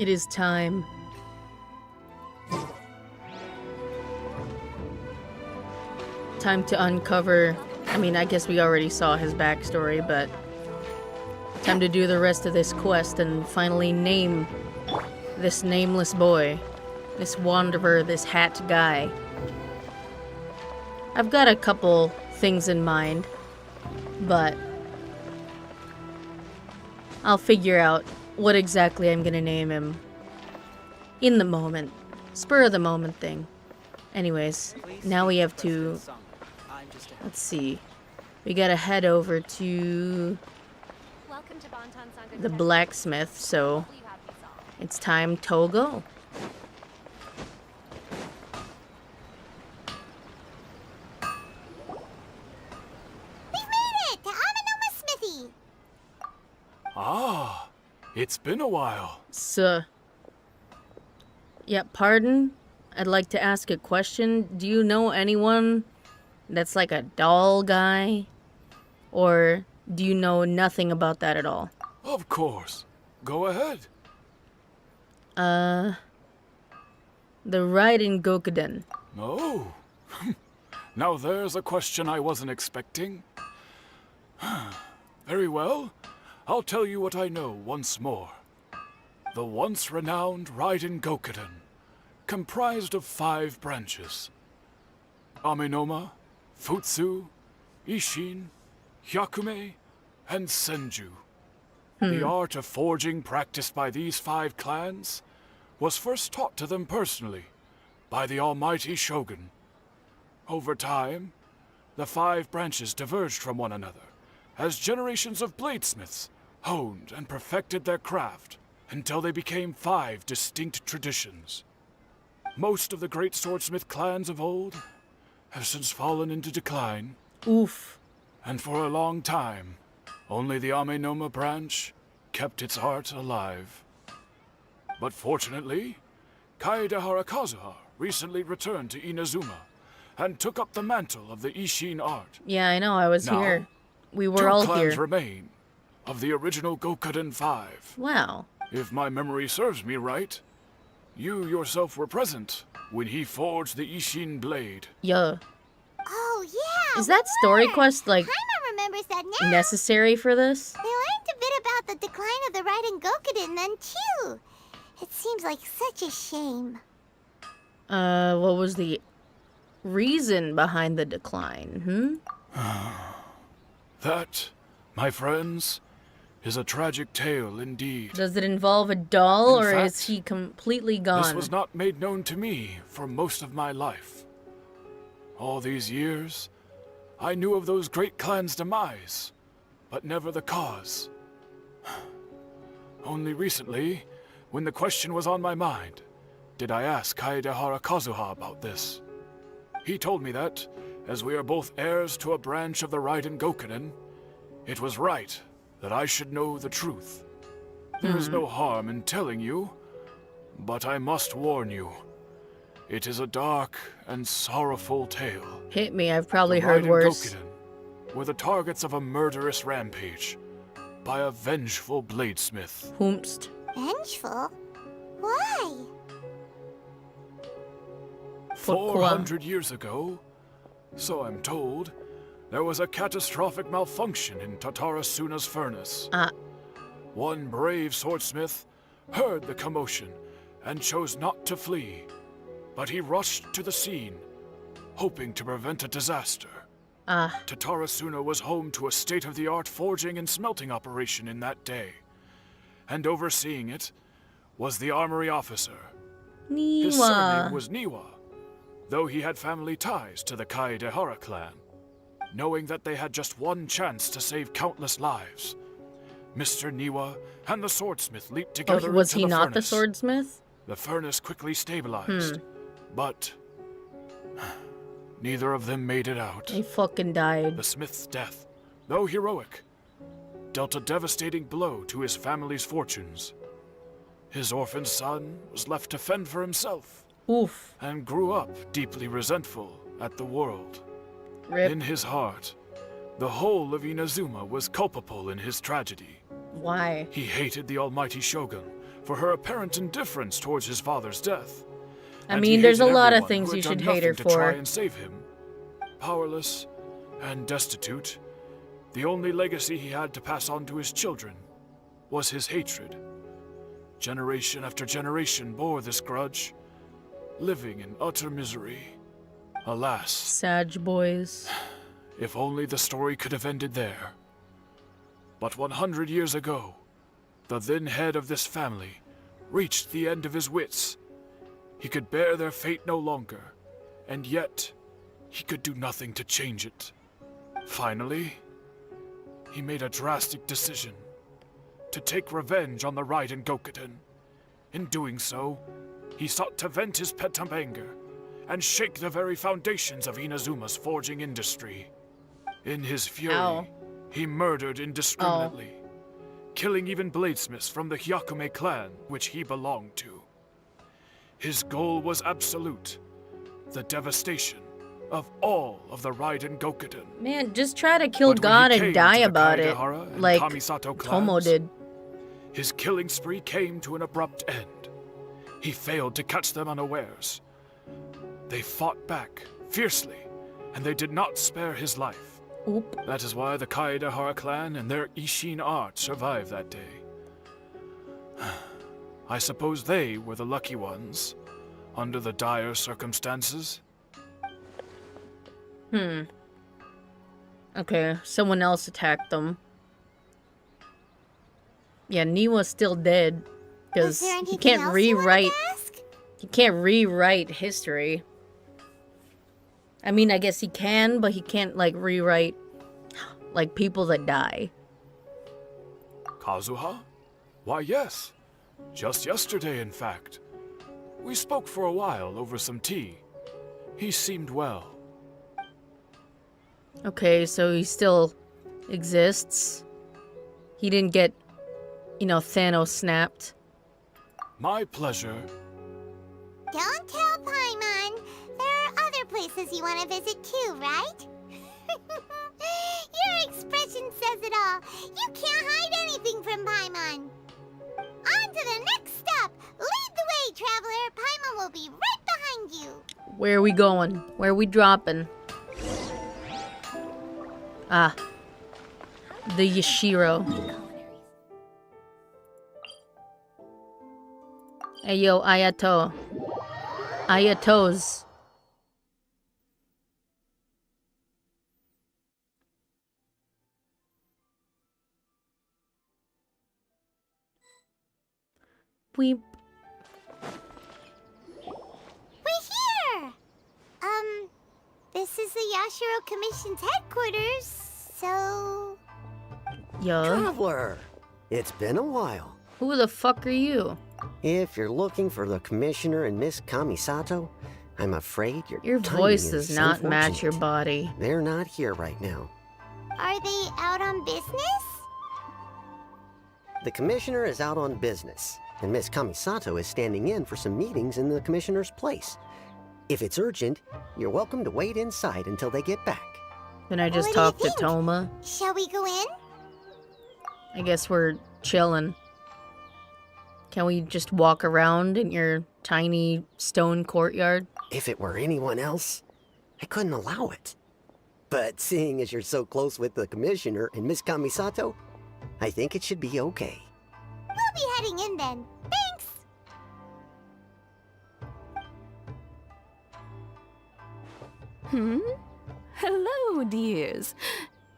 It is time. Time to uncover... I mean, I guess we already saw his backstory, but... Time to do the rest of this quest and finally name this nameless boy. This wanderer, this hat guy. I've got a couple things in mind, but... I'll figure out what exactly I'm gonna name him. In the moment. Spur of the moment thing. Anyways, now we have to... Let's see. We gotta head over to... the blacksmith, so... It's time to go. We've made it! To Nameless Smithy! Ah, it's been a while. Yeah, pardon? I'd like to ask a question. Do you know anyone that's like a doll guy? Or do you know nothing about that at all? Of course. Go ahead. The Raiden Gokuden. Oh. Now there's a question I wasn't expecting. Very well. I'll tell you what I know once more. The once renowned Raiden Gokuden, comprised of 5 branches. Amenoma, Futsu, Ishin, Hyakume, and Senju. The art of forging practiced by these 5 clans was first taught to them personally by the almighty Shogun. Over time, the 5 branches diverged from one another as generations of bladesmiths honed and perfected their craft until they became 5 distinct traditions. Most of the great swordsmith clans of old have since fallen into decline. Oof. And for a long time, only the Amenoma branch kept its art alive. But fortunately, Kaedehara Kazuha recently returned to Inazuma and took up the mantle of the Ishin art. Yeah, I know, I was Now, here. We 2 were all clans here. remain of the original Gokuden 5. Wow. If my memory serves me right, you yourself were present when he forged the Ishin blade. Yeah. Oh, yeah! Is that story quest, like, Paimon remembers that now! necessary for this? They learned a bit about the decline of the Raiden Gokuden then, too. It seems like such a shame. What was the reason behind the decline, That, my friends, is a tragic tale indeed. Does it involve a doll, In or fact, is he completely gone? This was not made known to me for most of my life. All these years, I knew of those great clans' demise, but never the cause. Only recently, when the question was on my mind, did I ask Kaedehara Kazuha about this. He told me that, as we are both heirs to a branch of the Raiden Gokuden, it was right that I should know the truth. There is no harm in telling you, but I must warn you. It is a dark and sorrowful tale. Hit me, I've probably The heard Raiden worse. Gokuden were the targets of a murderous rampage by a vengeful bladesmith. Whomst. Vengeful? Why? 400 years ago, so I'm told, there was a catastrophic malfunction in Tatarasuna's furnace. One brave swordsmith heard the commotion and chose not to flee, but he rushed to the scene, hoping to prevent a disaster. Tatarasuna was home to a state-of-the-art forging and smelting operation in that day, and overseeing it was the armory officer. His surname Niwa. was Niwa, though he had family ties to the Kaedehara clan. Knowing that they had just one chance to save countless lives, Mr. Niwa and the swordsmith leaped together Oh, was into he the not the furnace. swordsmith? The furnace quickly stabilized, but neither of them made it out. He fucking died. The smith's death, though heroic, dealt a devastating blow to his family's fortunes. His orphan son was left to fend for himself Oof. and grew up deeply resentful at the world. Rip. In his heart, the whole of Inazuma was culpable in his tragedy. Why? He hated the almighty shogun for her apparent indifference towards his father's death. I And mean, he there's a hated lot of everyone things who you had should done hate her nothing to try for. and save him. Powerless and destitute, the only legacy he had to pass on to his children was his hatred. Generation after generation bore this grudge, living in utter misery. Alas, Sag boys. if only the story could have ended there. But 100 years ago, the then head of this family reached the end of his wits. He could bear their fate no longer, and yet he could do nothing to change it. Finally, he made a drastic decision to take revenge on the Raiden Gokuden. In doing so, he sought to vent his pent-up anger and shake the very foundations of Inazuma's forging industry. In his fury, Ow. he murdered indiscriminately, killing even bladesmiths from the Hyakume clan which he belonged to. His goal was absolute, the devastation of all of the Raiden Gokuden. Man, just try to kill But when God he and came die to the about it, Kaedehara and like Kamisato Tomo clans, did. his killing spree came to an abrupt end. He failed to catch them unawares. They fought back fiercely, and they did not spare his life. Oop. That is why the Kaedehara clan and their Ishin art survived that day. I suppose they were the lucky ones, under the dire circumstances. Okay, someone else attacked them. Yeah, Niwa's still dead. Is Because there he anything can't else you wanted rewrite. to ask? He can't rewrite history. I mean, I guess he can, but he can't, like, rewrite, like, people that die. Kazuha? Why, yes. Just yesterday, in fact. We spoke for a while over some tea. He seemed well. Okay, so he still exists. He didn't get, you know, Thanos snapped. My pleasure. Don't tell Paimon. There are other places you want to visit too, right? Your expression says it all. You can't hide anything from Paimon. On to the next stop. Lead the way, traveler. Paimon will be right behind you. Where are we going? Where are we dropping? Ah. The Yashiro. Hey yo, Ayato. Ayatos. Weep. We're here. This is the Yashiro Commission's headquarters, so... Yo. Traveler, it's been a while. Who the fuck are you? If you're looking for the Commissioner and Miss Kamisato, I'm afraid Your timing voice is does not match your unfortunate. body. They're not here right now. Are they out on business? The Commissioner is out on business, and Miss Kamisato is standing in for some meetings in the Commissioner's place. If it's urgent, you're welcome to wait inside until they get back. Can I just What do you talk to think? Toma? Shall we go in? I guess we're chilling. Can we just walk around in your tiny stone courtyard? If it were anyone else, I couldn't allow it. But seeing as you're so close with the Commissioner and Miss Kamisato, I think it should be okay. We'll be heading in then. Thanks! Hello, dears.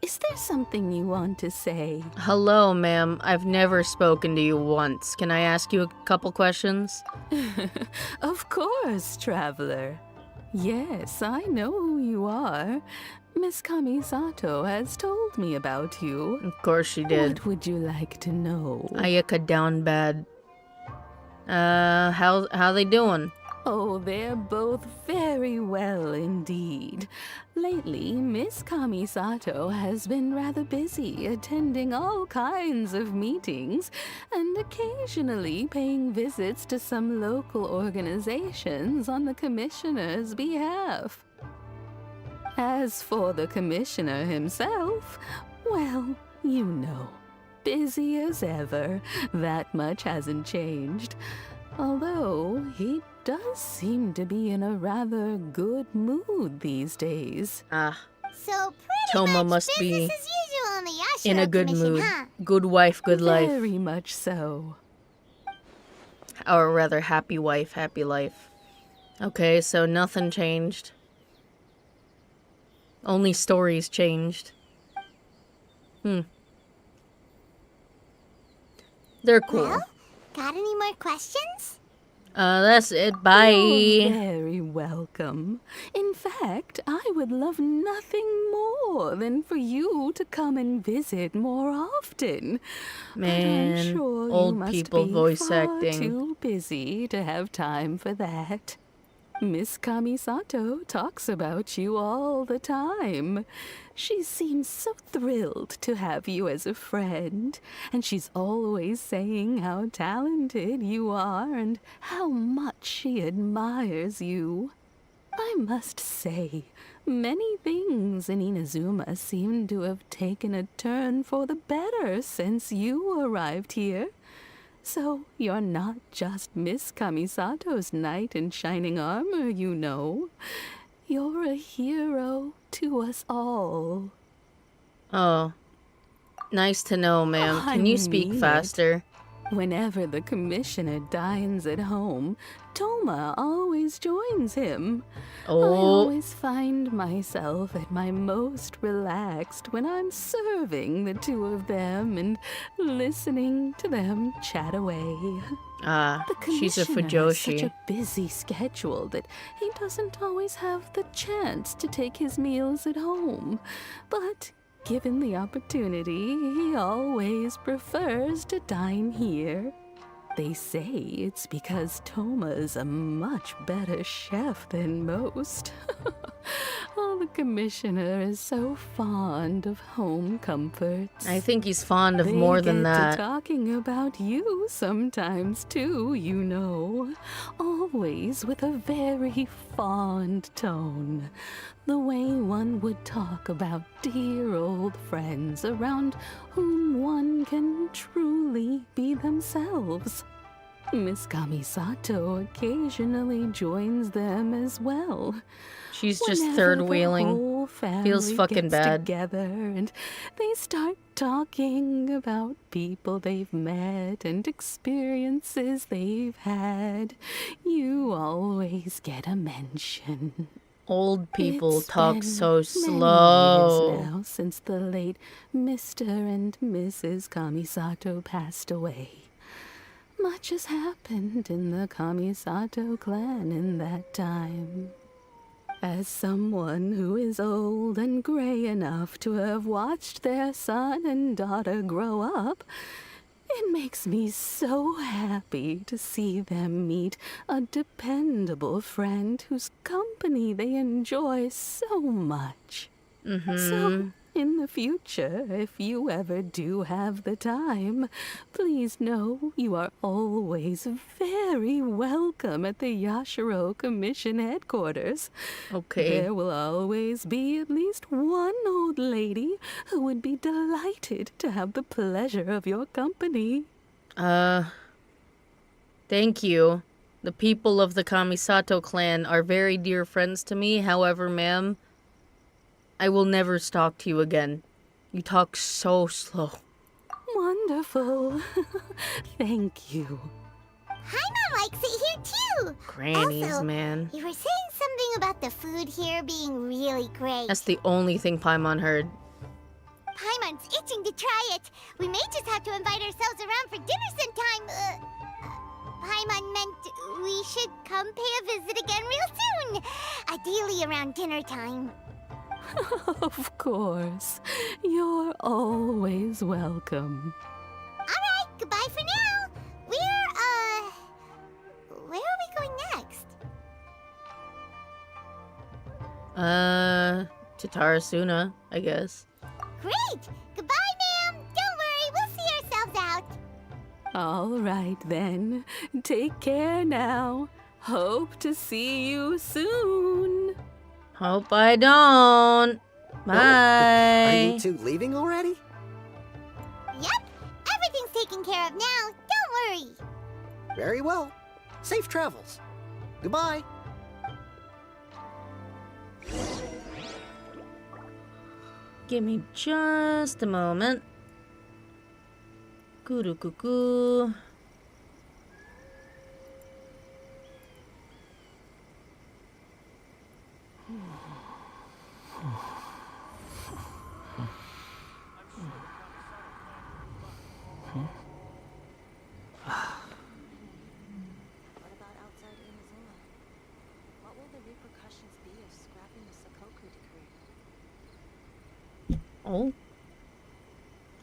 Is there something you want to say? Hello, ma'am. I've never spoken to you once. Can I ask you a couple questions? Of course, traveler. Yes, I know who you are. Miss Kamisato has told me about you. Of course she did. What would you like to know? Ayaka down bad. How they doing? Oh, they're both very well indeed. Lately, Miss Kamisato has been rather busy attending all kinds of meetings and occasionally paying visits to some local organizations on the Commissioner's behalf. As for the Commissioner himself, well, you know. busy as ever. That much hasn't changed. Although he does seem to be in a rather good mood these days. Ah, So pretty Toma much must be business as usual on the Yashiro in a good Commission, mood. huh? Good wife, good life. Very much so. Or rather, happy wife, happy life. Okay, so nothing changed. Only stories changed. They're cool. Well, got any more questions? That's it. Bye. You're very welcome. In fact, I would love nothing more than for you to come and visit more often. But Man, I'm sure old you must people be voice far acting. too busy to have time for that. Miss Kamisato talks about you all the time. She seems so thrilled to have you as a friend, and she's always saying how talented you are and how much she admires you. I must say, many things in Inazuma seem to have taken a turn for the better since you arrived here. So you're not just Miss Kamisato's knight in shining armor, you know. You're a hero to us all. Oh. Nice to know, ma'am. Can I you speak mean it. faster? Whenever the commissioner dines at home, Toma always joins him. I Oh, always find myself at my most relaxed when I'm serving the two of them and listening to them chat away. The she's a commissioner has such Fujoshi. a busy schedule that he doesn't always have the chance to take his meals at home. But given the opportunity, he always prefers to dine here. They say it's because Toma's a much better chef than most. Oh, the commissioner is so fond of home comforts. I think he's fond of more than They get that. to talking about you sometimes too, you know. Always with a very fond tone. The way one would talk about dear old friends around whom one can truly be themselves. Miss Kamisato occasionally joins them as well. She's just Whenever third the wheeling. whole Feels family fucking gets bad. together and they start talking about people they've met and experiences they've had. You always get a mention. Old people It's talk been so many slow. years now since the late Mr. and Mrs. Kamisato passed away. Much has happened in the Kamisato clan in that time. As someone who is old and gray enough to have watched their son and daughter grow up, it makes me so happy to see them meet a dependable friend whose company they enjoy so much. So, in the future, if you ever do have the time, please know you are always very welcome at the Yashiro Commission headquarters. Okay. There will always be at least one old lady who would be delighted to have the pleasure of your company. Thank you. The people of the Kamisato clan are very dear friends to me. However, ma'am, I will never talk to you again. You talk so slow. Wonderful. Thank you. Paimon likes it here too. Grannies, Also, man. You were saying something about the food here being really great. That's the only thing Paimon heard. Paimon's itching to try it. We may just have to invite ourselves around for dinner sometime. Paimon meant we should come pay a visit again real soon. Ideally around dinner time. Of course. You're always welcome. Alright, goodbye for now. Where are we going next? To Tarasuna, I guess. Great! Goodbye, ma'am! Don't worry, we'll see ourselves out. All right, then. Take care now. Hope to see you soon. Hope I don't. Are Bye. you two leaving already? Yep, taken care of now. Don't worry. Very well. Safe travels. Goodbye. Give me just a moment. Goo. What about outside Inazuma? What will the repercussions be of scrapping the Sakoku decree? Oh.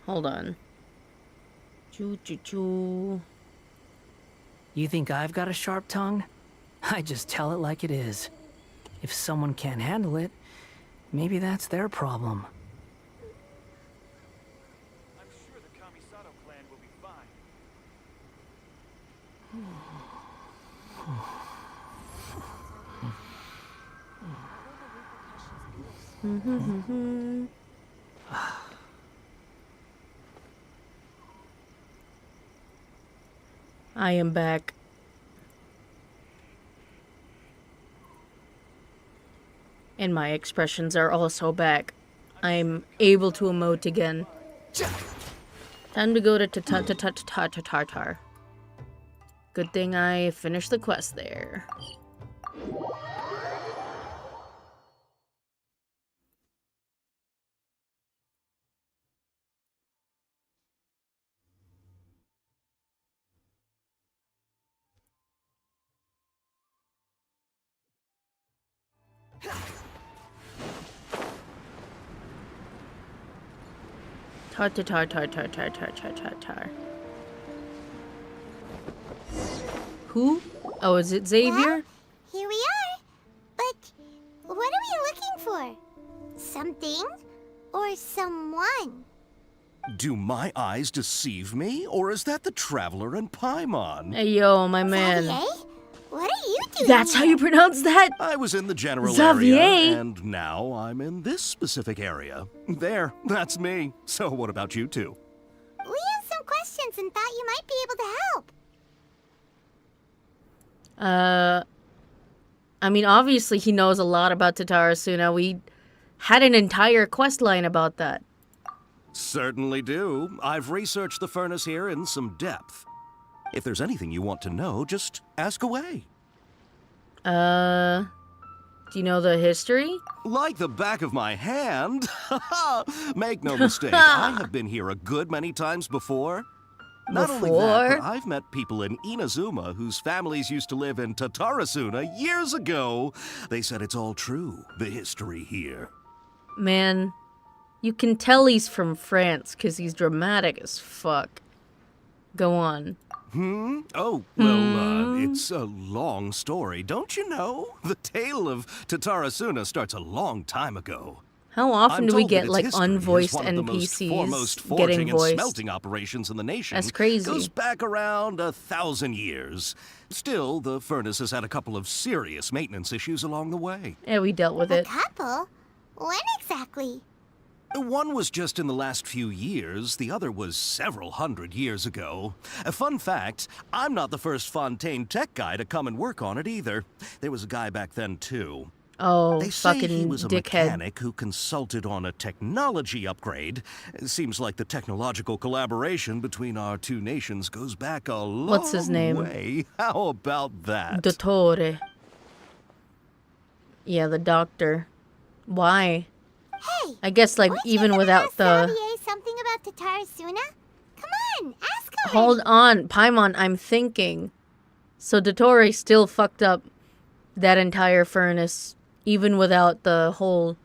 Hold on. Choo. You think I've got a sharp tongue? I just tell it like it is. If someone can't handle it, maybe that's their problem. I'm sure the Kamisato clan will be fine. What will the repercussions be of I am back. And my expressions are also back. I'm able to emote again. Time to go to Tartar. Good thing I finished the quest there. Tartar. Who? Oh, is it Xavier? Well, here we are. But what are we looking for? Something or someone? Do my eyes deceive me, or is that the Traveler and Paimon? Hey, yo, my man. Xavier? What are you doing That's how here? you pronounce that? I was in the general Xavier? area, and now I'm in this specific area. There, that's me. So what about you two? We have some questions and thought you might be able to help. I mean, obviously he knows a lot about Tatarasuna. We had an entire quest line about that. Certainly do. I've researched the furnace here in some depth. If there's anything you want to know, just ask away. Do you know the history? Like the back of my hand. Make no mistake, I have been here a good many times before. Not only that, but I've met people in Inazuma whose families used to live in Tatarasuna years ago. They said it's all true, the history here. Man, you can tell he's from France because he's dramatic as fuck. Go on. Oh, well, it's a long story, don't you know? The tale of Tatarasuna starts a long time ago. How often I'm do we told get that its like history is unvoiced one of the most foremost NPCs forging getting and voiced? smelting operations in the nation. That's crazy. Goes back around 1,000 years. Still, the furnace has had a couple of serious maintenance issues along the way. Yeah, we dealt with A it. couple? When exactly? One was just in the last few years, the other was several hundred years ago. A fun fact, I'm not the first Fontaine tech guy to come and work on it either. There was a guy back then too. Oh, They say fucking he was a dickhead. mechanic who consulted on a technology upgrade. It seems like the technological collaboration between our two nations goes back a long What's his name? way. How about that? Dottore. Yeah, the doctor. Why? Hey, I guess like weren't you even gonna without ask the... Xavier something about Tatarasuna? Come on, ask already. Hold on, Paimon, I'm thinking. So Dottore still fucked up that entire furnace, even without the whole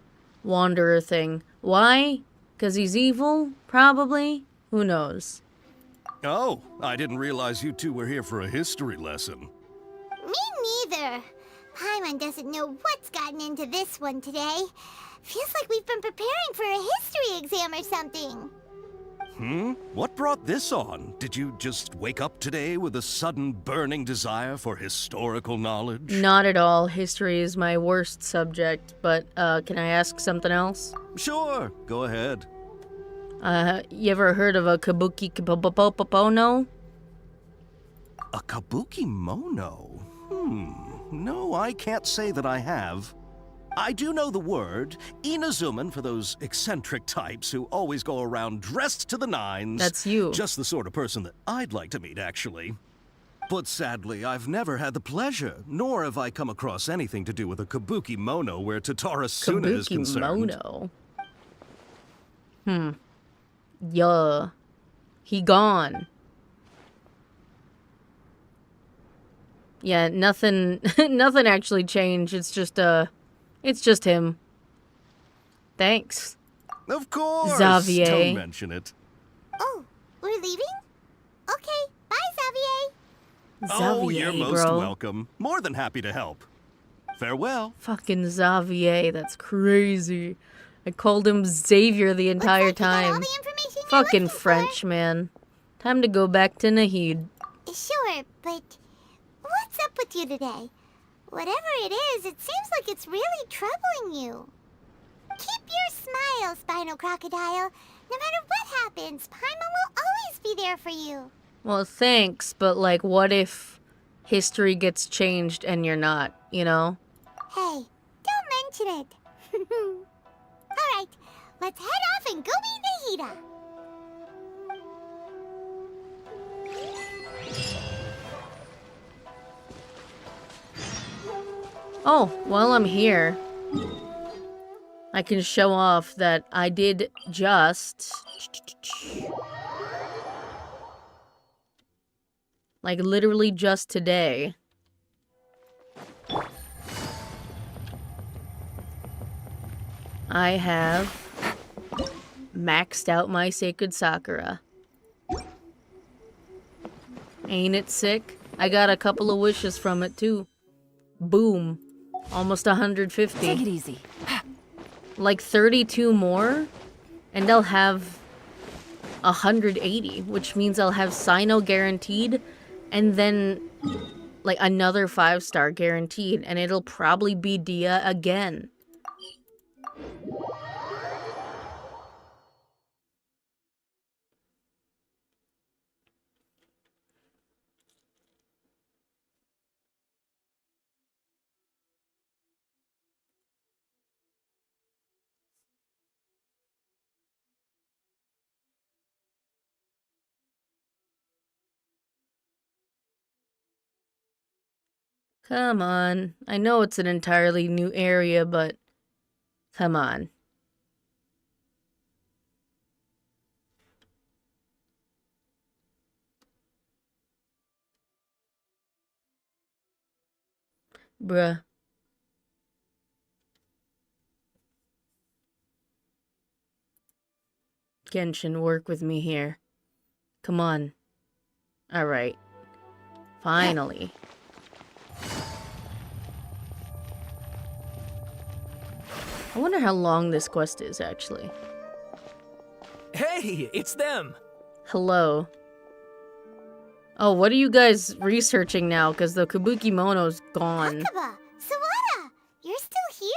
Wanderer thing. Why? Because he's evil? Probably? Who knows? Oh, I didn't realize you two were here for a history lesson. Me neither. Paimon doesn't know what's gotten into this one today. Feels like we've been preparing for a history exam or something. What brought this on? Did you just wake up today with a sudden burning desire for historical knowledge? Not at all. History is my worst subject, but can I ask something else? Sure, go ahead. You ever heard of a kabuki pono? A kabuki mono? No, I can't say that I have. I do know the word, Inazuman, for those eccentric types who always go around dressed to the nines. That's you. Just the sort of person that I'd like to meet, actually. But sadly, I've never had the pleasure, nor have I come across anything to do with a kabuki mono where Tatara Suna is concerned. Kabuki mono? Yeah. He gone. Yeah, nothing nothing actually changed. It's just him. Thanks. Of course. Xavier. Don't mention it. Oh, we're leaving? Okay, bye, Xavier. Oh, Xavier, you're most bro. welcome. More than happy to help. Farewell. Fucking Xavier, that's crazy. I called him Xavier the entire Looks like you got all time. the information you're Fucking looking for. French, man. Time to go back to Nahid. Sure, but what's up with you today? Whatever it is, it seems like it's really troubling you. Keep your smile, Spinal Crocodile. No matter what happens, Paimon will always be there for you. Well, thanks, but like, what if history gets changed and you're not, you know? Hey, don't mention it. Alright, let's head off and go meet Nahida. Oh, while I'm here, I can show off that I did just... like, literally just today. I have maxed out my Sacred Sakura. Ain't it sick? I got a couple of wishes from it, too. Boom. Almost 150. Take it easy. Like 32 more, and I'll have 180, which means I'll have Sino guaranteed, and then like another 5-star guaranteed, and it'll probably be Dia again. Come on. I know it's an entirely new area, but come on. Bruh. Genshin, work with me here. Come on. Alright. Finally. I wonder how long this quest is, actually. Hey, it's them. Hello. Oh, what are you guys researching now? Because the Kabuki Mono's gone. Akaba, Sawada, you're still here?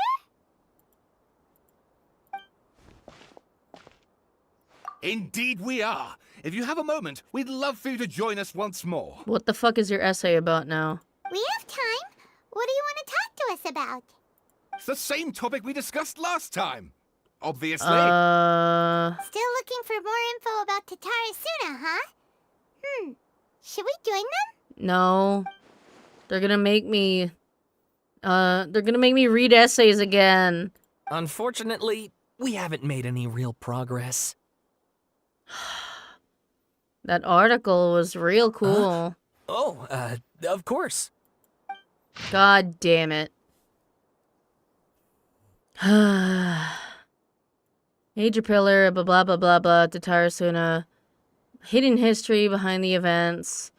Indeed we are. If you have a moment, we'd love for you to join us once more. What the fuck is your essay about now? We have time. What do you want to talk to us about? It's the same topic we discussed last time. Obviously. Still looking for more info about Tatara Suna, huh? Should we join them? No. They're gonna make me... read essays again. Unfortunately, we haven't made any real progress. That article was real cool. Oh, of course. God damn it. Major pillar, blah blah blah blah blah, Tatara Suna. Hidden history behind the events.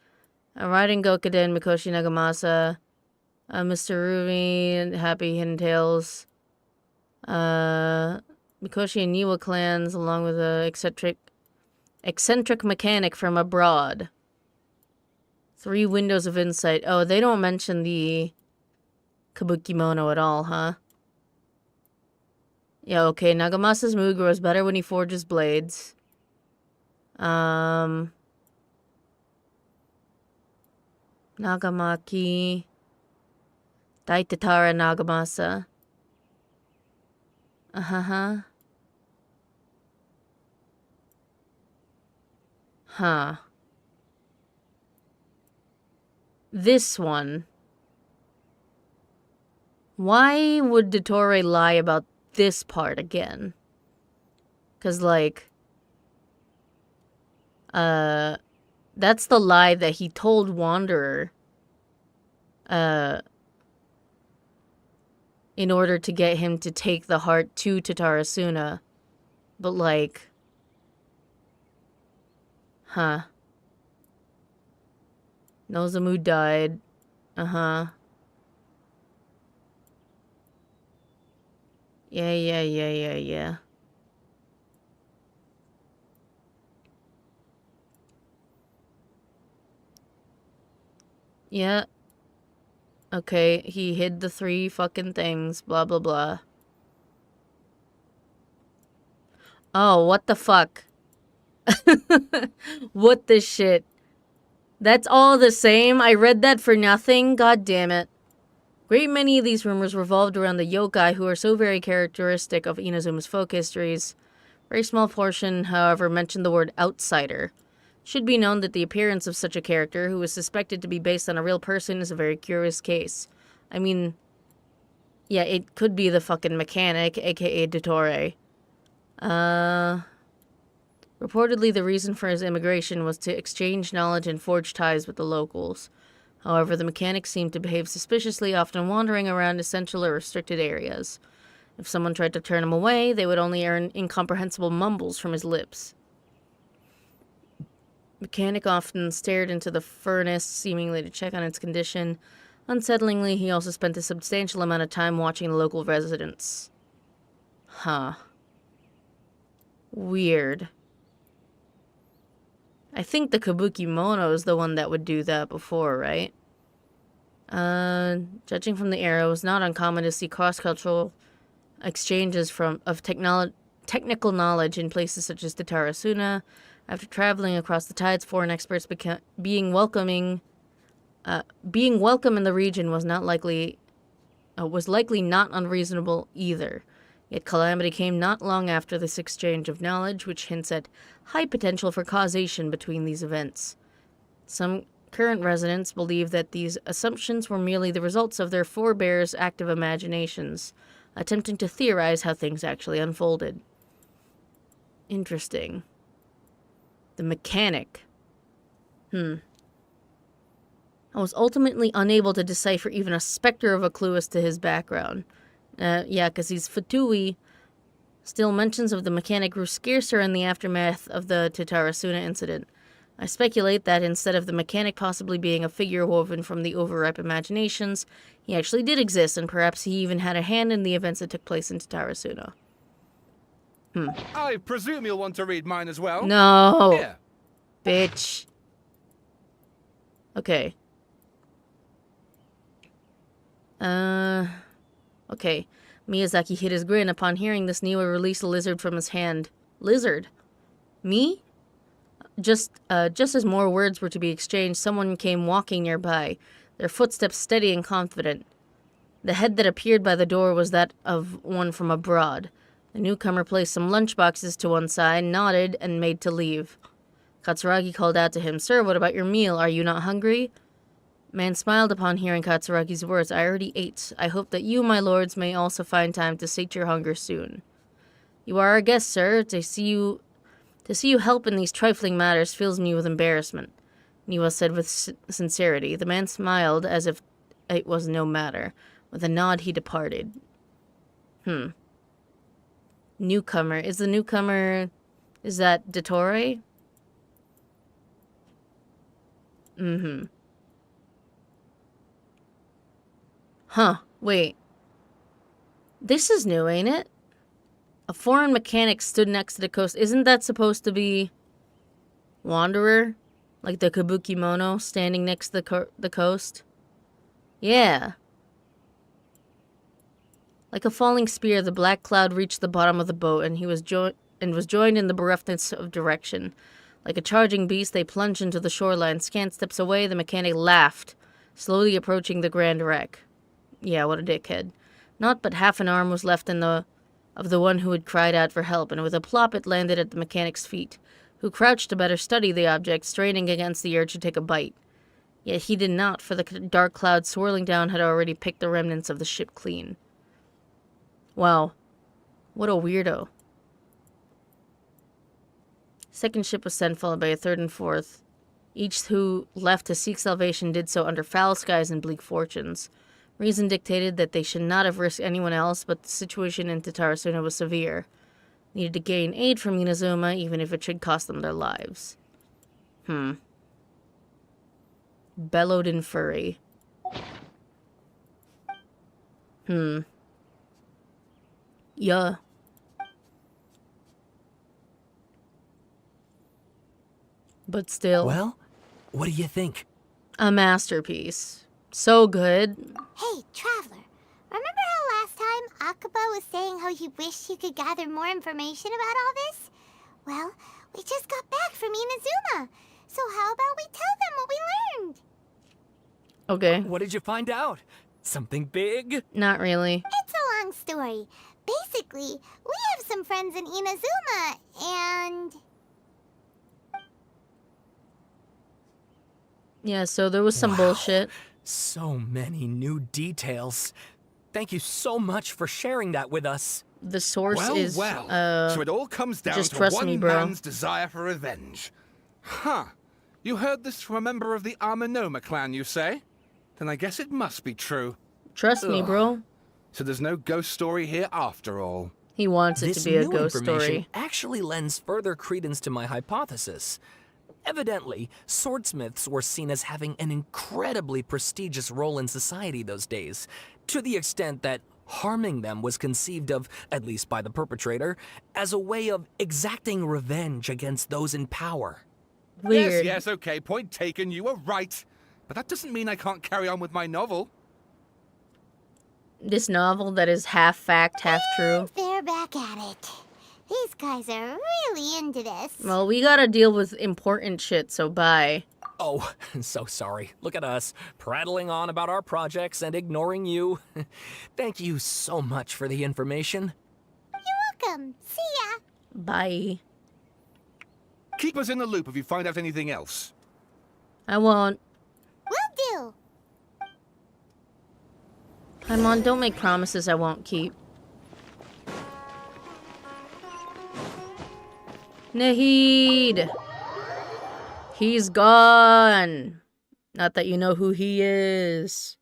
Riding Gokuden, Mikoshi Nagamasa. Mr. Ruby, Happy Hidden Tales. Mikoshi and Niwa clans, along with a eccentric mechanic from abroad. 3 windows of insight. Oh, they don't mention the Kabuki Mono at all, huh? Yeah, okay, Nagamasa's mood grows better when he forges blades. Nagamaki. Daitatara Nagamasa. Uh-huh. Huh. This one. Why would Dottore lie about this part again? 'Cause, like... That's the lie that he told Wanderer. In order to get him to take the heart to Tatarasuna. But, like... Huh. Nozomu died. Uh-huh. Yeah. Yeah. Okay, he hid the 3 fucking things, blah blah blah. Oh, what the fuck? What the shit? That's all the same? I read that for nothing? God damn it. Great many of these rumors revolved around the yokai who are so very characteristic of Inazuma's folk histories. Very small portion, however, mentioned the word outsider. Should be known that the appearance of such a character, who is suspected to be based on a real person, is a very curious case. I mean, yeah, it could be the fucking mechanic, aka Dottore. Reportedly, the reason for his immigration was to exchange knowledge and forge ties with the locals. However, the mechanic seemed to behave suspiciously, often wandering around essential or restricted areas. If someone tried to turn him away, they would only earn incomprehensible mumbles from his lips. Mechanic often stared into the furnace, seemingly to check on its condition. Unsettlingly, he also spent a substantial amount of time watching the local residents. Huh. Weird. I think the Kabuki Mono is the one that would do that before, right? Judging from the era, it was not uncommon to see cross-cultural exchanges of technical knowledge in places such as Tatarasuna. After traveling across the tides, foreign experts being welcome in the region was likely not unreasonable either. Yet calamity came not long after this exchange of knowledge, which hints at high potential for causation between these events. Some current residents believe that these assumptions were merely the results of their forebears' active imaginations, attempting to theorize how things actually unfolded. Interesting. The mechanic. I was ultimately unable to decipher even a specter of a clue as to his background. Yeah, because he's Fatui. Still, mentions of the mechanic grew scarcer in the aftermath of the Tatarasuna incident. I speculate that instead of the mechanic possibly being a figure woven from the overripe imaginations, he actually did exist, and perhaps he even had a hand in the events that took place in Tatarasuna. I presume you'll want to read mine as well? No. Here. Bitch. Okay. Okay. Miyazaki hid his grin upon hearing this news release a lizard from his hand. Lizard? Me? Just as more words were to be exchanged, someone came walking nearby, their footsteps steady and confident. The head that appeared by the door was that of one from abroad. The newcomer placed some lunchboxes to one side, nodded, and made to leave. Katsuragi called out to him, "Sir, what about your meal? Are you not hungry?" Man smiled upon hearing Katsuragi's words. "I already ate. I hope that you, my lords, may also find time to sate your hunger soon." "You are our guest, sir. To see you help in these trifling matters fills me with embarrassment," Niwa said with sincerity. The man smiled as if it was no matter. With a nod, he departed. Newcomer. Is the newcomer... Is that Dottore? Huh. Wait. This is new, ain't it? A foreign mechanic stood next to the coast. Isn't that supposed to be Wanderer? Like the Kabuki Mono standing next to the coast? Yeah. Like a falling spear, the black cloud reached the bottom of the boat, and he was joined in the bereftness of direction. Like a charging beast, they plunged into the shoreline. Scant steps away, the mechanic laughed, slowly approaching the grand wreck. Yeah, what a dickhead. Not but half an arm was left of the one who had cried out for help, and with a plop it landed at the mechanic's feet, who crouched to better study the object, straining against the urge to take a bite. Yet he did not, for the dark cloud swirling down had already picked the remnants of the ship clean. Wow. What a weirdo. Second ship was sent, followed by a third and fourth. Each who left to seek salvation did so under foul skies and bleak fortunes. Reason dictated that they should not have risked anyone else, but the situation in Tatarasuna was severe. Needed to gain aid from Inazuma, even if it should cost them their lives. Bellowed and furry. Yeah. But still. Well, what do you think? A masterpiece. So good. Hey, Traveler, remember how last time Akaba was saying how he wished he could gather more information about all this? Well, we just got back from Inazuma, so how about we tell them what we learned? Okay. What did you find out? Something big? Not really. It's a long story. Basically, we have some friends in Inazuma, and... Yeah, so there was some bullshit. So many new details. Thank you so much for sharing that with us. The source Well, is, so it all comes down just to trust one me, bro. man's desire for revenge. Huh. You heard this from a member of the Armanoma clan, you say? Then I guess it must be true. Trust me, bro. So there's no ghost story here after all. He wants it This to be a new ghost information story. actually lends further credence to my hypothesis. Evidently, swordsmiths were seen as having an incredibly prestigious role in society those days, to the extent that harming them was conceived of, at least by the perpetrator, as a way of exacting revenge against those in power. Weird. Yes, okay, point taken, you were right. But that doesn't mean I can't carry on with my novel. This novel that is half fact, half true. They're back at it. These guys are really into this. Well, we gotta deal with important shit, so bye. Oh, so sorry. Look at us, prattling on about our projects and ignoring you. Thank you so much for the information. You're welcome. See ya. Bye. Keep us in the loop if you find out anything else. I won't. Will do. Paimon, don't make promises I won't keep. Nahid! He's gone! Not that you know who he is.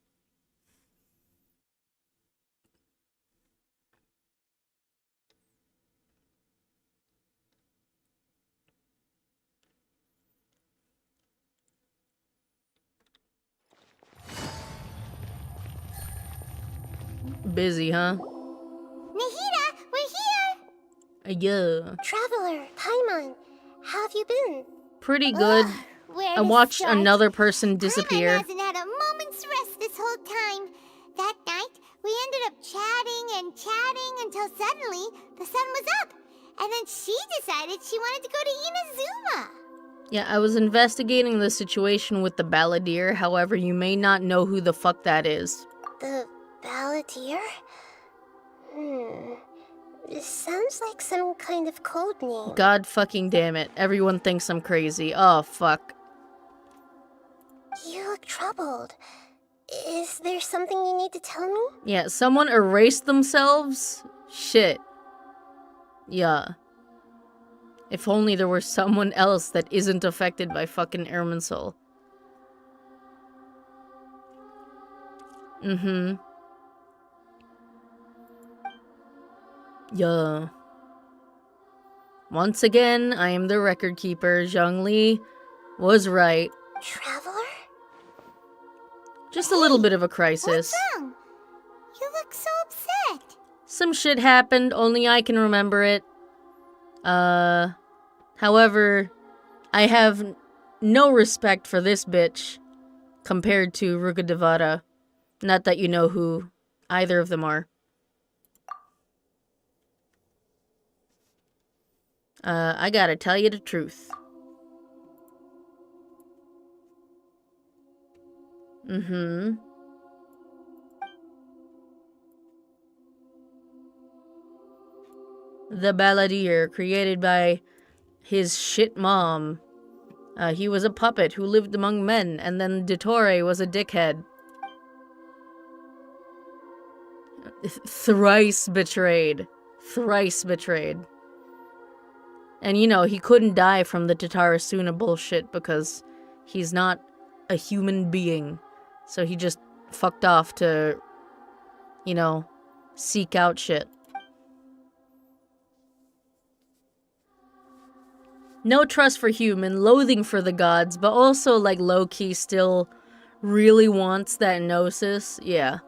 Busy, huh? Nahida, we're here! Yeah. Traveler, Paimon, how have you been? Pretty good. Where I to watched start? another person Paimon disappear. hasn't had a moment's rest this whole time. That night, we ended up chatting and chatting until suddenly the sun was up. And then she decided she wanted to go to Inazuma. Yeah, I was investigating the situation with the balladeer. However, you may not know who the fuck that is. The balladeer? This sounds like some kind of code name. God fucking damn it. Everyone thinks I'm crazy. Oh, fuck. You look troubled. Is there something you need to tell me? Yeah, someone erased themselves? Shit. Yeah. If only there were someone else that isn't affected by fucking Irminsul. Mm-hmm. Yeah. Once again, I am the record keeper. Zhongli was right. Traveler? Just a little bit of a crisis. What's wrong? You look so upset. Some shit happened, only I can remember it. However, I have no respect for this bitch compared to Rugadevara. Not that you know who either of them are. I gotta tell you the truth. Mm-hmm. The Balladeer, created by his shit mom. He was a puppet who lived among men, and then Dottore was a dickhead. Thrice betrayed. Thrice betrayed. And you know, he couldn't die from the Tatarasuna bullshit because he's not a human being. So he just fucked off to, you know, seek out shit. No trust for human, loathing for the gods, but also like low-key still really wants that gnosis. Yeah.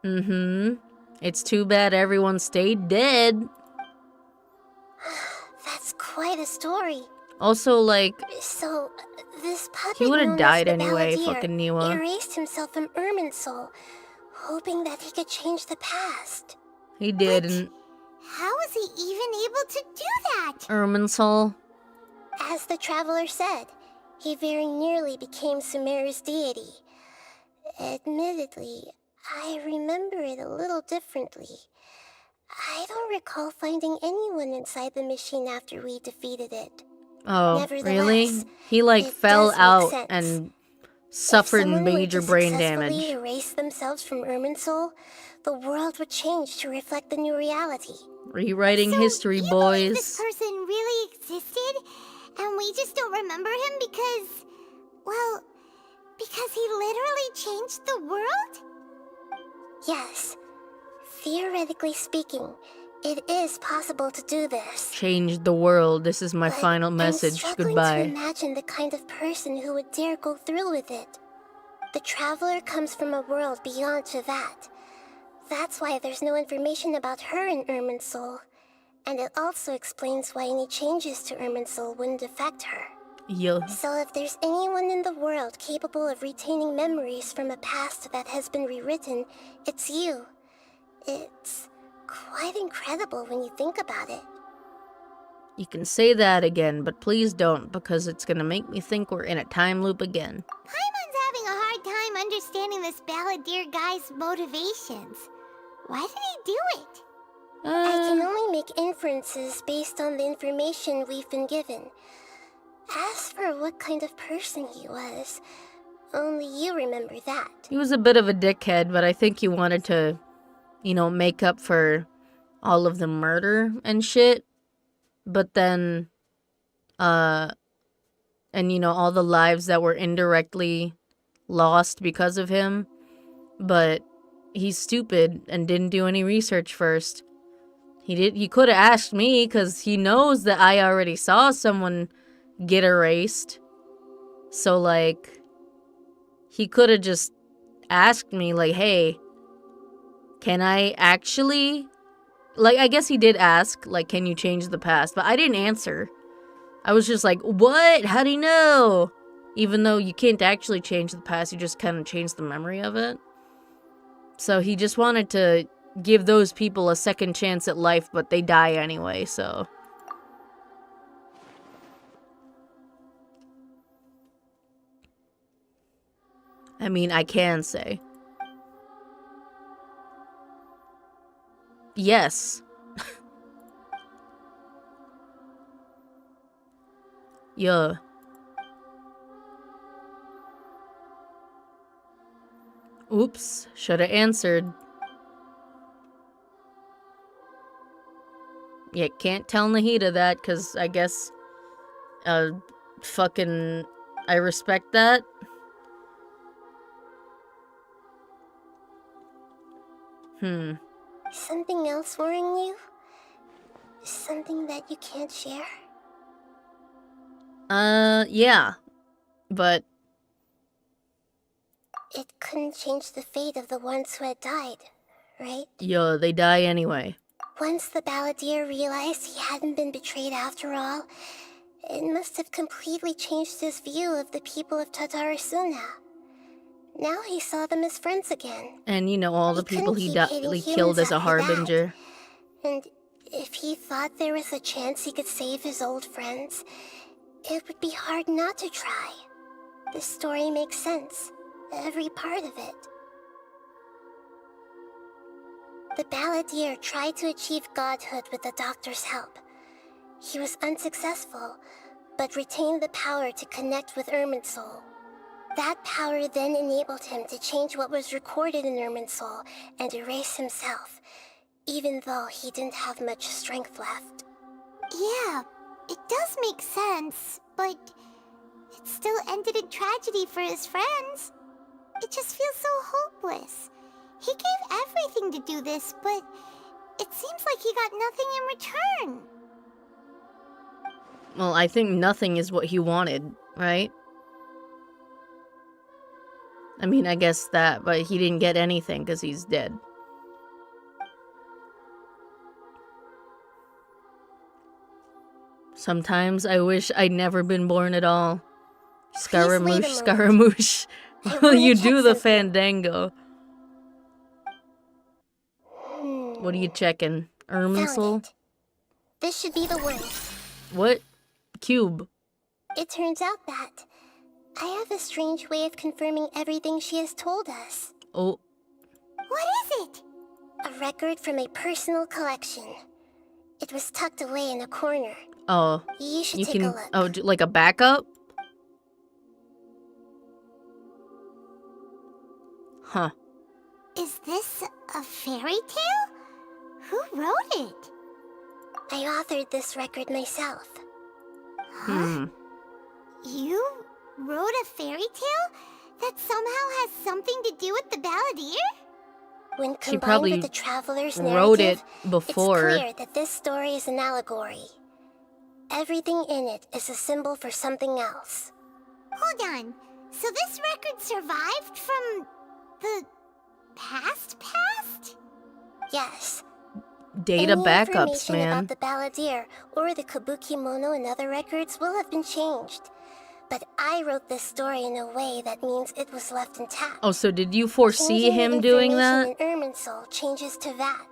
Mm-hmm. It's too bad everyone stayed dead. That's quite a story. Also, like, So, this puppet he would have known died as the anyway, Balladeer fucking Niwa. erased himself from Irminsul, hoping that he could change the past. He didn't. How was he even able to do that? Irminsul. As the traveler said, he very nearly became Sumeru's deity. Admittedly, I remember it a little differently. I don't recall finding anyone inside the machine after we defeated it. Oh, really? He like fell out and suffered major brain damage. If someone were to successfully erase themselves from Irminsul, the world would change to reflect the new reality. Rewriting history, You boys. believe this person really existed, and we just don't remember him because, well, because he literally changed the world? Yes. Theoretically speaking, it is possible to do this. Changed the world. This is my But final message. I'm struggling Goodbye. to imagine the kind of person who would dare go through with it. The traveler comes from a world beyond to that. That's why there's no information about her in Irminsul. And it also explains why any changes to Irminsul wouldn't affect her. Yo. So if there's anyone in the world capable of retaining memories from a past that has been rewritten, it's you. It's quite incredible when you think about it. You can say that again, but please don't, because it's gonna make me think we're in a time loop again. Paimon's having a hard time understanding this Balladeer guy's motivations. Why did he do it? I can only make inferences based on the information we've been given. As for what kind of person he was, only you remember that. He was a bit of a dickhead, but I think he wanted to, you know, make up for all of the murder and shit. But then, and you know, all the lives that were indirectly lost because of him. But he's stupid and didn't do any research first. He could have asked me, because he knows that I already saw someone get erased. So, like, he could have just asked me, like, hey, can I actually... Like, I guess he did ask, like, can you change the past? But I didn't answer. I was just like, what? How do you know? Even though you can't actually change the past, you just kind of change the memory of it. So he just wanted to give those people a second chance at life, but they die anyway, so... I mean, I can say. Yes. Yeah. Oops, shoulda answered. Yeah, can't tell Nahida that, because I guess, fucking, I respect that. Something else worrying you? Something that you can't share? Yeah. But... It couldn't change the fate of the ones who had died, right? Yeah, they die anyway. Once the Balladeer realized he hadn't been betrayed after all, it must have completely changed his view of the people of Tatarasuna. Now he saw them as friends again. And you know, all the people he killed as a harbinger. And If he thought there was a chance he could save his old friends, it would be hard not to try. This story makes sense, every part of it. The balladeer tried to achieve godhood with the doctor's help. He was unsuccessful, but retained the power to connect with Irminsul. That power then enabled him to change what was recorded in Irminsul and erase himself, even though he didn't have much strength left. Yeah, it does make sense, but it still ended in tragedy for his friends. It just feels so hopeless. He gave everything to do this, but it seems like he got nothing in return. Well, I think nothing is what he wanted, right? I mean, I guess that, but he didn't get anything because he's dead. Sometimes I wish I'd never been born at all. Scaramouche, Scaramouche. You do the fandango. What are you checking? Irminsul? This should be the one. What? Cube. It turns out that I have a strange way of confirming everything she has told us. Oh. What is it? A record from a personal collection. It was tucked away in a corner. Oh. You should take a look. Oh, like a backup? Huh. Is this a fairy tale? Who wrote it? I authored this record myself. Huh? You wrote a fairy tale that somehow has something to do with the balladeer? When She combined probably with the traveler's wrote narrative, it before. it's clear that this story is an allegory. Everything in it is a symbol for something else. Hold on. So this record survived from the past? Yes. Data Any backups, information man. about the balladeer or the kabuki mono and other records will have been changed. But I wrote this story in a way that means it was left intact. Oh, so did you foresee Changing him the doing that? information in Irminsul changes to that.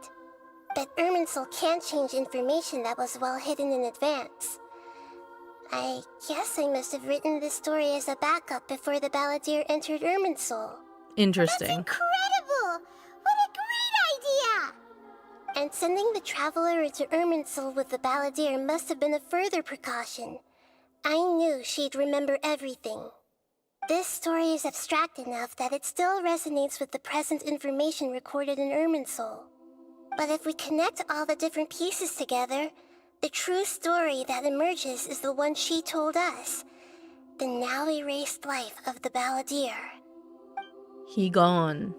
But Irminsul can't change information that was well hidden in advance. I guess I must have written this story as a backup before the balladeer entered Irminsul. Interesting. That's incredible! What a great idea! And sending the traveler into Irminsul with the balladeer must have been a further precaution. I knew she'd remember everything. This story is abstract enough that it still resonates with the present information recorded in Irminsul. But if we connect all the different pieces together, the true story that emerges is the one she told us. The now erased life of the balladeer. He gone.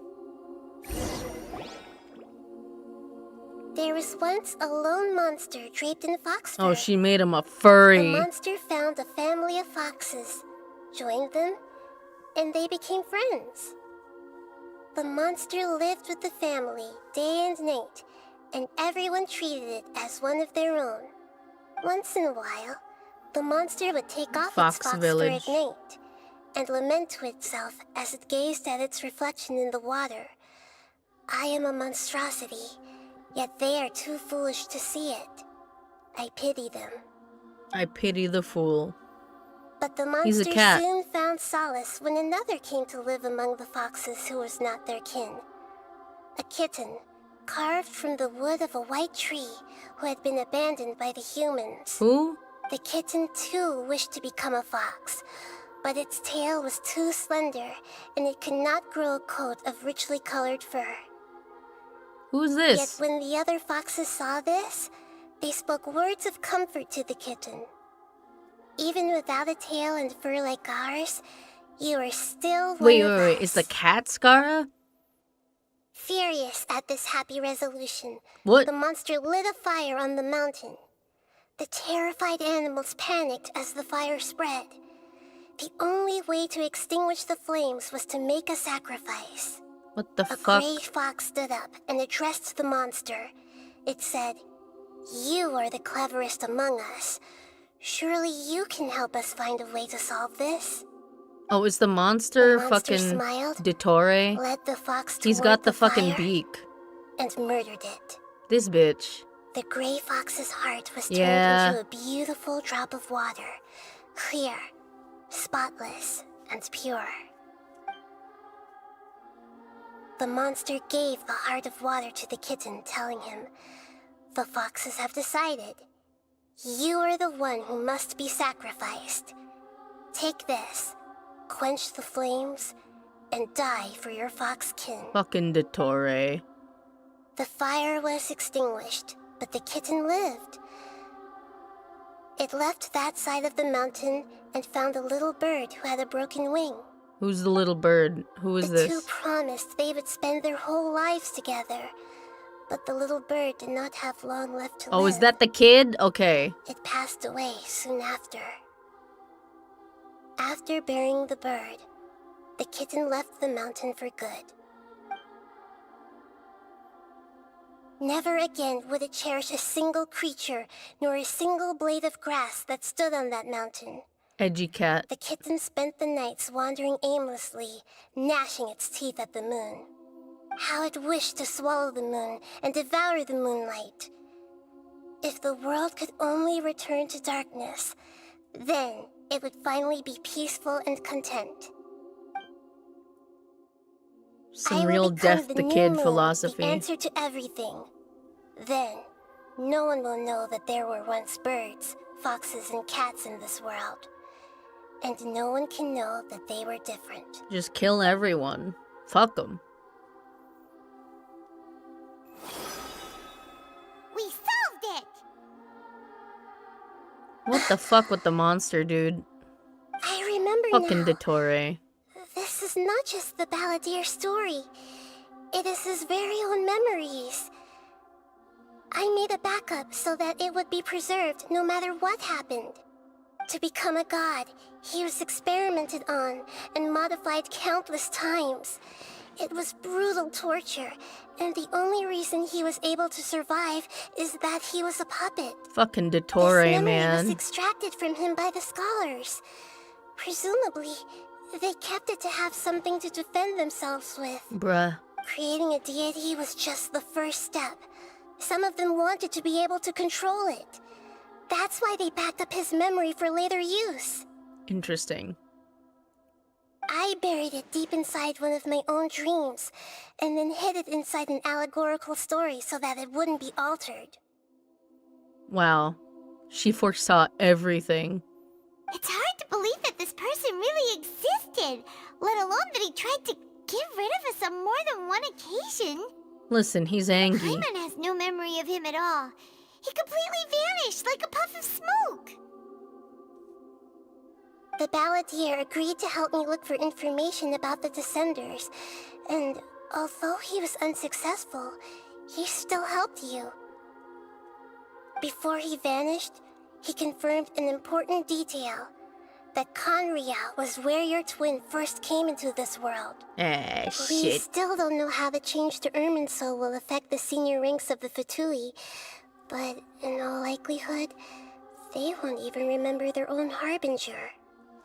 There was once a lone monster draped in fox fur. Oh, she made him a The furry. monster found a family of foxes, joined them, and they became friends. The monster lived with the family day and night, and everyone treated it as one of their own. Once in a while, the monster would take off Fox its fox Village. fur at night and lament to itself as it gazed at its reflection in the water. I am a monstrosity, yet they are too foolish to see it. I pity them. I pity the fool. But the He's a monster cat. soon found solace when another came to live among the foxes who was not their kin. A kitten, carved from the wood of a white tree who had been abandoned by the humans. Who? The kitten too wished to become a fox, but its tail was too slender and it could not grow a coat of richly colored fur. Who's Yet this? when the other foxes saw this, they spoke words of comfort to the kitten. Even without a tail and fur like ours, you are still one Wait, of wait, wait. us. Is the cat Scara? Furious at this happy resolution, What? the monster lit a fire on the mountain. The terrified animals panicked as the fire spread. The only way to extinguish the flames was to make a sacrifice. What the A fuck? gray fox stood up and addressed the monster. It said, "You are the cleverest among us. Surely you can help us find a way to solve this." Oh, is the monster, The monster fucking smiled, Dottore? led the fox He's toward got the fucking fire, beak. and murdered it. This bitch. The gray fox's heart was turned Yeah. into a beautiful drop of water, clear, spotless, and pure. The monster gave the heart of water to the kitten, telling him, "The foxes have decided. You are the one who must be sacrificed. Take this, quench the flames, and die for your fox kin." Fucking Dottore. The fire was extinguished, but the kitten lived. It left that side of the mountain and found a little bird who had a broken wing. Who's the little bird? Who is The two this? promised they would spend their whole lives together, but the little bird did not have long left to live. Oh, is that the kid? Okay. It passed away soon after. After burying the bird, the kitten left the mountain for good. Never again would it cherish a single creature, nor a single blade of grass that stood on that mountain. Edgy cat. The kitten spent the nights wandering aimlessly, gnashing its teeth at the moon. How it wished to swallow the moon and devour the moonlight. If the world could only return to darkness, then it would finally be peaceful and content. Some I will real become death the the new kid moon, philosophy. The answer to everything. Then, no one will know that there were once birds, foxes, and cats in this world. And no one can know that they were different. Just kill everyone. Fuck them. We solved it! What the fuck with the monster, dude? I remember Fucking now. Dottore. This is not just the balladeer's story. It is his very own memories. I made a backup so that it would be preserved no matter what happened. To become a god, he was experimented on and modified countless times. It was brutal torture, and the only reason he was able to survive is that he was a puppet. Fucking This Dottore, memory was man. extracted from him by the scholars. Presumably, they kept it to have something to defend themselves with. Bruh. Creating a deity was just the first step. Some of them wanted to be able to control it. That's why they backed up his memory for later use. Interesting. I buried it deep inside one of my own dreams, and then hid it inside an allegorical story so that it wouldn't be altered. Wow. She foresaw everything. It's hard to believe that this person really existed, let alone that he tried to get rid of us on more than one occasion. Listen, he's angry. Paimon has no memory of him at all. He completely vanished like a puff of smoke. The balladeer agreed to help me look for information about the Descenders, and although he was unsuccessful, he still helped you. Before he vanished, he confirmed an important detail, that Conria was where your twin first came into this world. Ah, We shit. still don't know how the change to Irminsul will affect the senior ranks of the Fatui, but in all likelihood, they won't even remember their own Harbinger.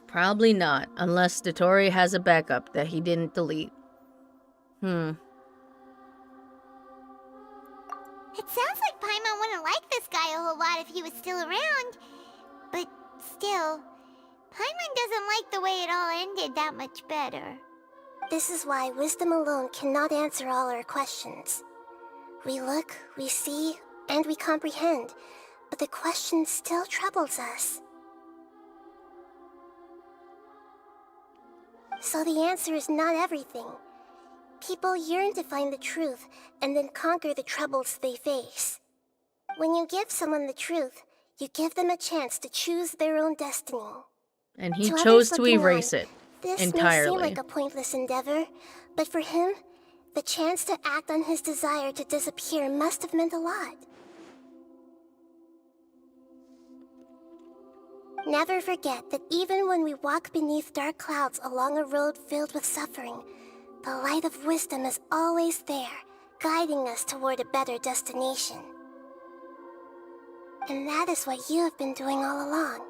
Probably not, unless Dottore has a backup that he didn't delete. It sounds like Paimon wouldn't like this guy a whole lot if he was still around. But still, Paimon doesn't like the way it all ended that much better. This is why wisdom alone cannot answer all our questions. We look, we see, and we comprehend, but the question still troubles us. So the answer is not everything. People yearn to find the truth and then conquer the troubles they face. When you give someone the truth, you give them a chance to choose their own destiny. And he To chose others to looking erase on, it This may entirely. seem like a pointless endeavor, but for him, the chance to act on his desire to disappear must have meant a lot. Never forget that even when we walk beneath dark clouds along a road filled with suffering, the light of wisdom is always there, guiding us toward a better destination. And that is what you have been doing all along.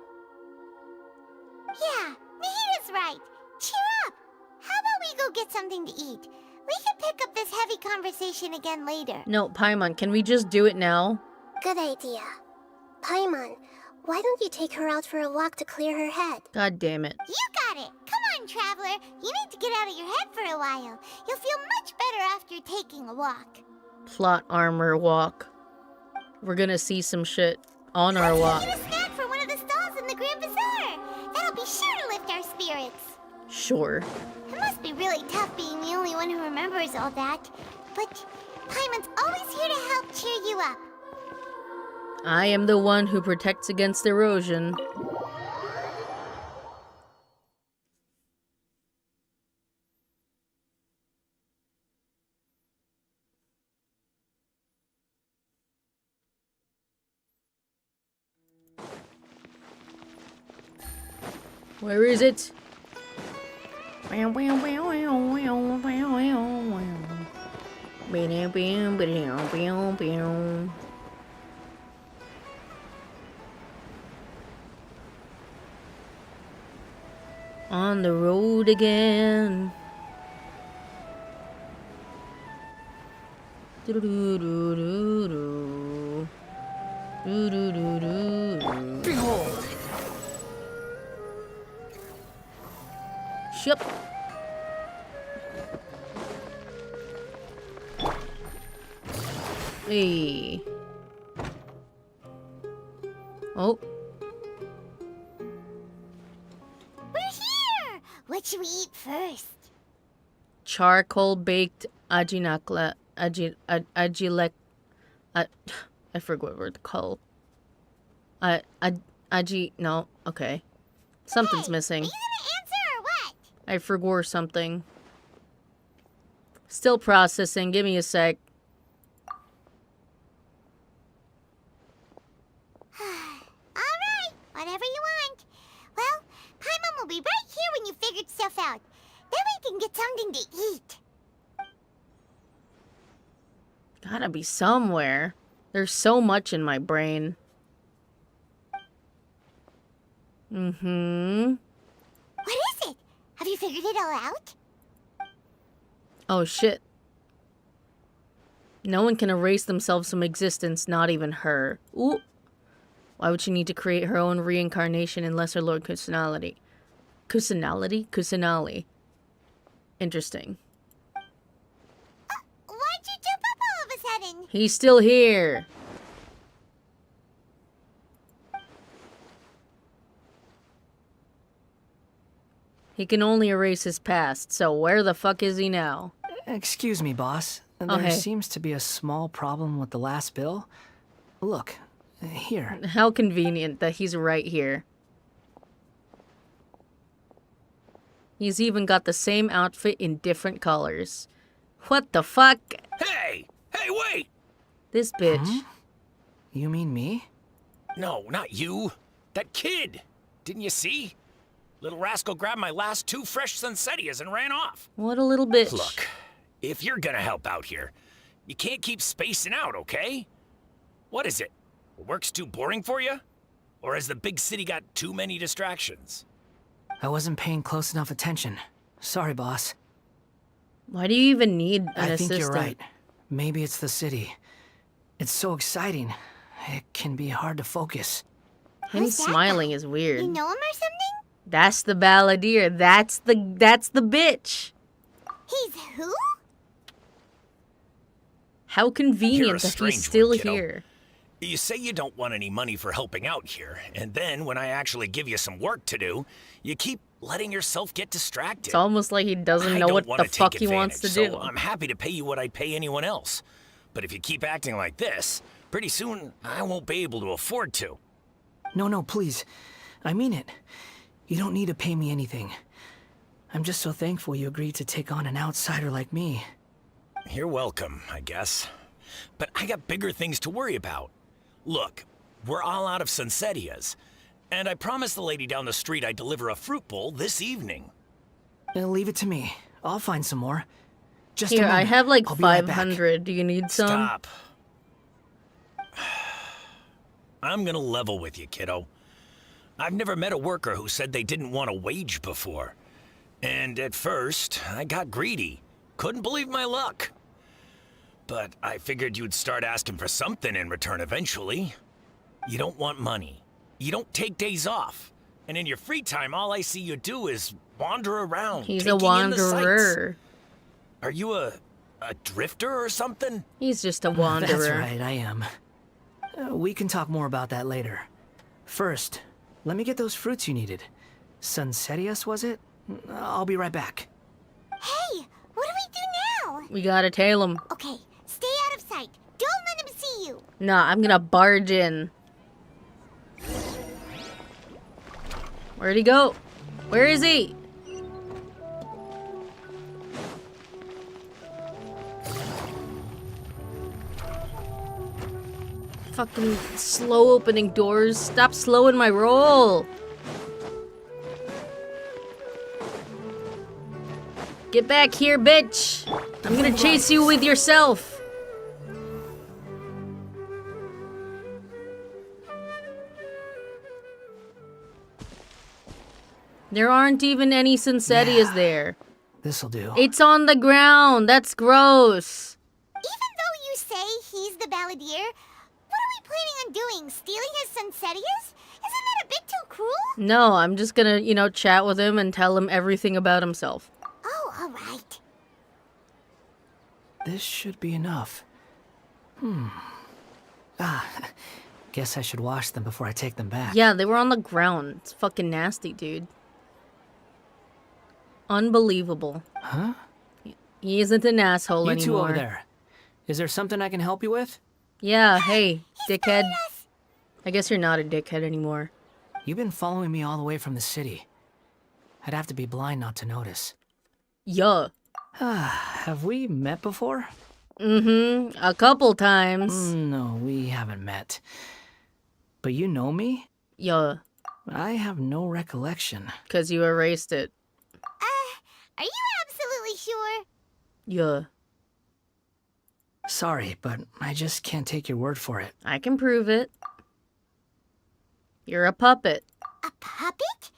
Yeah, Nahita's right. Cheer up! How about we go get something to eat? We can pick up this heavy conversation again later. No, Paimon, can we just do it now? Good idea. Paimon, why don't you take her out for a walk to clear her head? God damn it. You got it! Come on, Traveler! You need to get out of your head for a while. You'll feel much better after taking a walk. Plot armor walk. We're gonna see some shit on our walk. Get a snack from one of the stalls in the Grand Bazaar. That'll be sure to lift our spirits. Sure. It must be really tough being the only one who remembers all that. But Paimon's always here to help cheer you up. I am the one who protects against erosion. Where is it? On the road again. Behold. Ship. Hey. Oh. We're here! What should we eat first? Charcoal baked ajilek. I forget what word to call. No, okay. Something's missing. Are you gonna answer or what? I forgot something. Still processing. Give me a sec. Alright, whatever you want. Well, Paimon will be right here when you figured stuff out. Then we can get something to eat. Gotta be somewhere. There's so much in my brain. What is it? Have you figured it all out? Oh shit. No one can erase themselves from existence, not even her. Ooh. Why would she need to create her own reincarnation in Lesser Lord Kusanali? Kusanali. Interesting. Why'd you jump up all of a sudden? He's still here. He can only erase his past, so where the fuck is he now? Excuse me, boss. There hey. seems to be a small problem with the last bill. Look, here. How convenient that he's right here. He's even got the same outfit in different colors. What the fuck? Hey! Hey, wait! This bitch. You mean me? No, not you. That kid. Didn't you see? Little rascal grabbed my last 2 fresh Sunsettias and ran off. What a little bitch. Look, if you're gonna help out here, you can't keep spacing out, okay? What is it? Work's too boring for you? Or has the big city got too many distractions? I wasn't paying close enough attention. Sorry, boss. Why do you even need an I assistant? think you're right. Maybe it's the city. It's so exciting. It can be hard to focus. Him Who's that smiling guy? is weird. You know him or something? That's the balladeer. That's the bitch. He's who? How You're convenient a that strange he's still one, kiddo. here. You say you don't want any money for helping out here, and then when I actually give you some work to do, you keep letting yourself get distracted. It's almost like he doesn't I know don't what wanna the fuck take he wants to advantage, do. So I'm happy to pay you what I'd pay anyone else. But if you keep acting like this, pretty soon I won't be able to afford to. No, please. I mean it. You don't need to pay me anything. I'm just so thankful you agreed to take on an outsider like me. You're welcome, I guess. But I got bigger things to worry about. Look, we're all out of Sunsettias, and I promised the lady down the street I'd deliver a fruit bowl this evening. Leave it to me. I'll find some more. Just a Here, I moment. have like I'll be right back. 500. Do you need some? Stop. I'm gonna level with you, kiddo. I've never met a worker who said they didn't want a wage before. And at first, I got greedy. Couldn't believe my luck. But I figured you'd start asking for something in return eventually. You don't want money. You don't take days off. And in your free time, all I see you do is wander around. He's a taking in the sights. wanderer. Are you a drifter or something? He's just a wanderer. That's right, I am. We can talk more about that later. First, let me get those fruits you needed. Sunsetius, was it? I'll be right back. Hey, what do we do now? We gotta tail him. Okay, stay out of sight. Don't let him see you. Nah, I'm gonna barge in. Where'd he go? Where is he? Fucking slow opening doors. Stop slowing my roll. Get back here, bitch. I'm gonna chase you with yourself. There aren't even any Sunsetias there. This'll do. It's on the ground. That's gross. Even though you say he's the balladeer, what are we planning on doing? Stealing his Sunsetias? Isn't that a bit too cruel? No, I'm just gonna, chat with him and tell him everything about himself. Oh, alright. This should be enough. Guess I should wash them before I take them back. Yeah, they were on the ground. It's fucking nasty, dude. Unbelievable. Huh? He isn't an asshole You anymore. two over there. Is there something I can help you with? Yeah, hey, dickhead. I guess you're not a dickhead anymore. You've been following me all the way from the city. I'd have to be blind not to notice. Yeah. Have we met before? Mm-hmm. A couple times. No, we haven't met. But you know me? Yeah. I have no recollection. 'Cause you erased it. Are you absolutely sure? Yeah. Sorry, but I just can't take your word for it. I can prove it. You're a puppet. A puppet?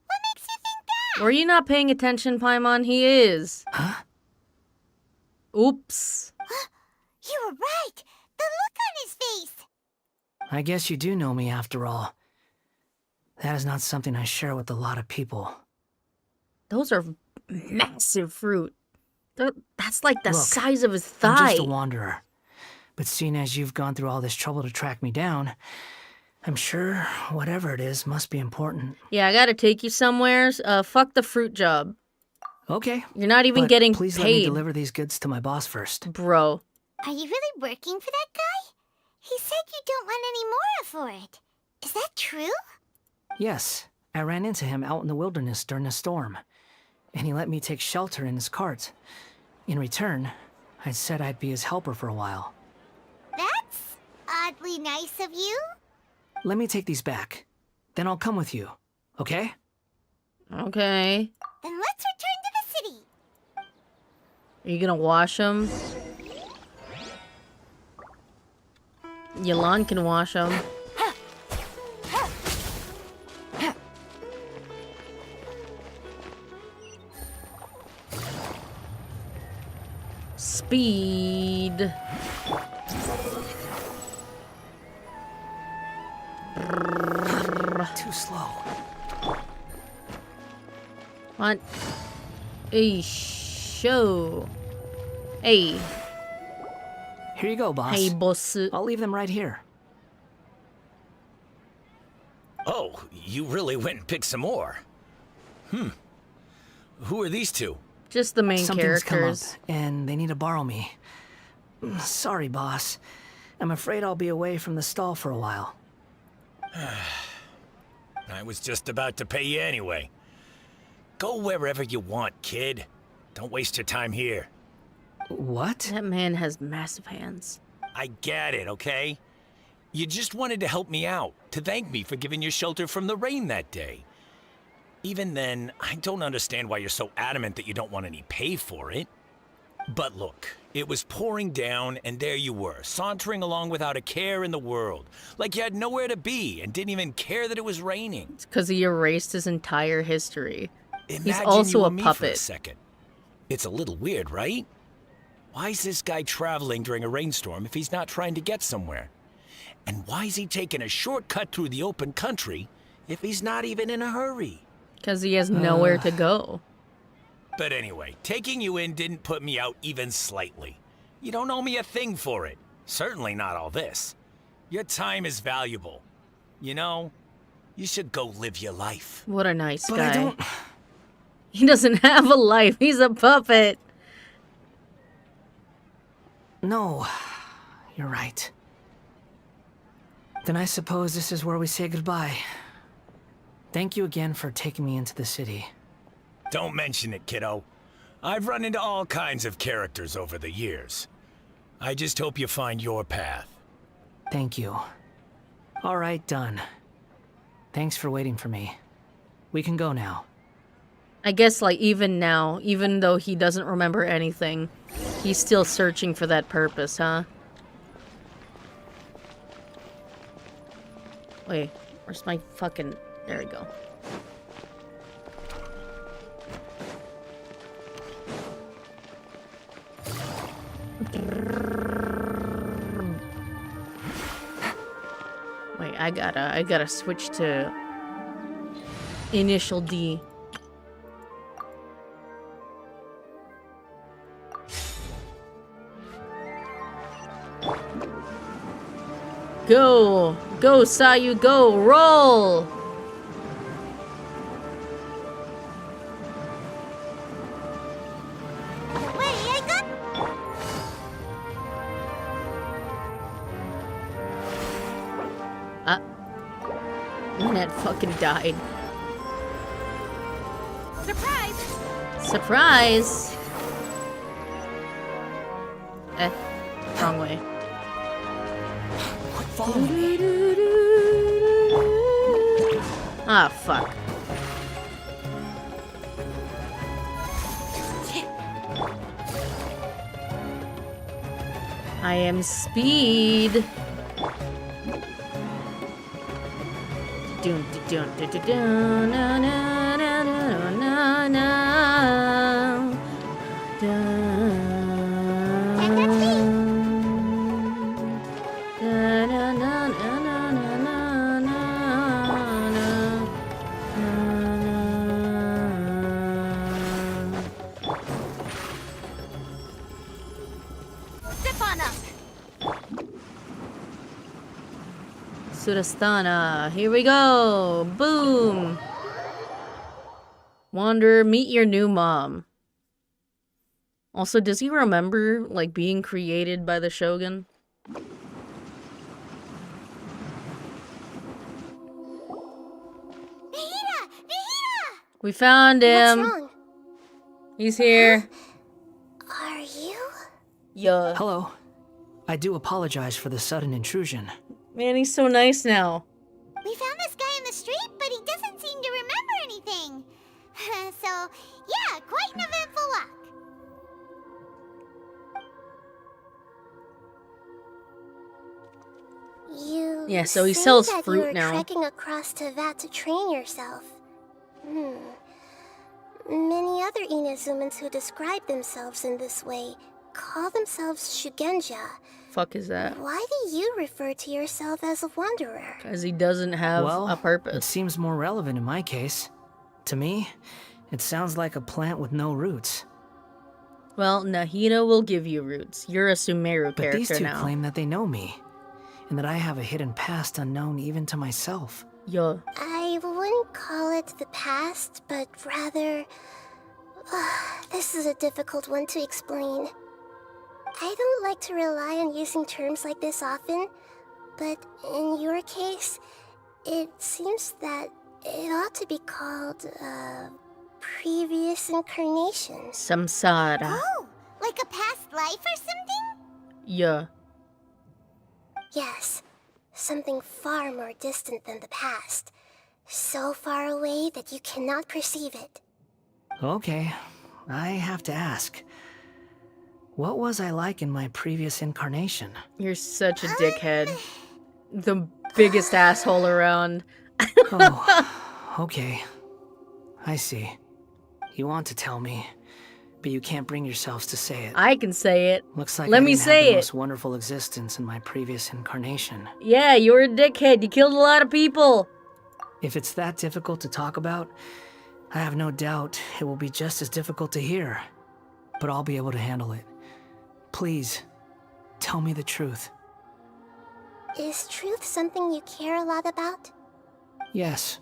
What makes you think that? Were you not paying attention, Paimon? He is. Huh? Oops. You were right. The look on his face. I guess you do know me after all. That is not something I share with a lot of people. Those are massive fruit. That's like the Look, size of his I'm thigh. just a wanderer. But seeing as you've gone through all this trouble to track me down, I'm sure whatever it is must be important. Yeah, I gotta take you somewhere. Fuck the fruit job. Okay. You're not even but getting please let me paid, deliver these goods to my boss first. bro. Are you really working for that guy? He said you don't want any more for it. Is that true? Yes, I ran into him out in the wilderness during a storm, and he let me take shelter in his cart. In return, I said I'd be his helper for a while. That's oddly nice of you. Let me take these back. Then I'll come with you, okay? Okay. Then let's return to the city. Are you gonna wash them? Yelan can wash them. Speed. Too slow. What? Hey, show. Hey. Here you go, boss. Hey, boss. I'll leave them right here. Oh, you really went and picked some more. Who are these two? Just the main Something's characters. come up, and they need to borrow me. Sorry, boss. I'm afraid I'll be away from the stall for a while. I was just about to pay you anyway. Go wherever you want, kid. Don't waste your time here. What? That man has massive hands. I get it, okay? You just wanted to help me out, to thank me for giving you shelter from the rain that day. Even then, I don't understand why you're so adamant that you don't want any pay for it. But look, it was pouring down, and there you were, sauntering along without a care in the world. Like you had nowhere to be, and didn't even care that it was raining. It's because he erased his entire history. Imagine He's also you a and me for a puppet. second. It's a little weird, right? Why is this guy traveling during a rainstorm if he's not trying to get somewhere? And why is he taking a shortcut through the open country if he's not even in a hurry? Because he has nowhere to go. But anyway, taking you in didn't put me out even slightly. You don't owe me a thing for it. Certainly not all this. Your time is valuable. You know, you should go live your life. What a nice But guy. I don't... He doesn't have a life. He's a puppet. No, you're right. Then I suppose this is where we say goodbye. Thank you again for taking me into the city. Don't mention it, kiddo. I've run into all kinds of characters over the years. I just hope you find your path. Thank you. All right, done. Thanks for waiting for me. We can go now. I guess, like, even now, even though he doesn't remember anything, he's still searching for that purpose, huh? Wait, where's my fucking... There we go. Wait, I gotta switch to initial D. Go! Go, Sayu, go! Roll! Wait, I got... Minette fucking died. Surprise! Surprise! Wrong way. Follow me. Ah, fuck. I am speed. Dun, dun, dun, dun, dun, na, na, na, na, na, na. Dun. Da, na, na, na, na, na, na, na, na. Stefana! Surastana, here we go! Boom! Wanderer, meet your new mom. Also, does he remember, like, being created by the Shogun? Nahida! Nahida! We found him! What's wrong? He's here. Are you? Yeah. Hello. I do apologize for the sudden intrusion. Man, he's so nice now. We found this guy in the street, but he doesn't seem to remember anything. So, yeah, quite an eventful walk. You Yeah, so he say sells that fruit you were now. trekking across to Vat to train yourself. Many other Inazumans who describe themselves in this way call themselves Shugenja. Fuck is that? Why do you refer to yourself as a wanderer? Because he doesn't have Well, a it purpose. seems more relevant in my case. To me, it sounds like a plant with no roots. Well, Nahida will give you roots. You're a Sumeru But these character two now. claim that they know me, and that I have a hidden past unknown even to myself. Yo. I wouldn't call it the past, but rather... this is a difficult one to explain. I don't like to rely on using terms like this often, but in your case, it seems that it ought to be called, previous incarnation. Samsara. Oh, like a past life or something? Yeah. Yes, something far more distant than the past. So far away that you cannot perceive it. Okay, I have to ask. What was I like in my previous incarnation? You're such a dickhead. The biggest asshole around. Oh, okay. I see. You want to tell me. but you can't bring yourselves to say it. I can say it. Looks like Let I me didn't say have the it. most wonderful existence in my previous incarnation. Yeah, you were a dickhead. You killed a lot of people. If it's that difficult to talk about, I have no doubt it will be just as difficult to hear. But I'll be able to handle it. Please, tell me the truth. Is truth something you care a lot about? Yes.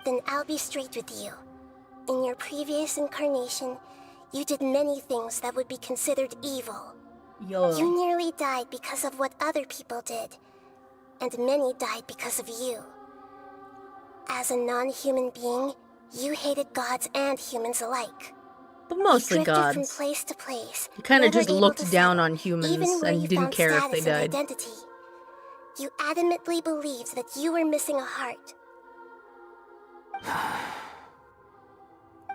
Then I'll be straight with you. In your previous incarnation, you did many things that would be considered evil. Yo. You nearly died because of what other people did, and many died because of you. As a non-human being, you hated gods and humans alike. But mostly you drifted gods. from place to place. You kind of never just able looked to down settle, on humans even where and you didn't found care if they status and died. identity. You adamantly believed that you were missing a heart.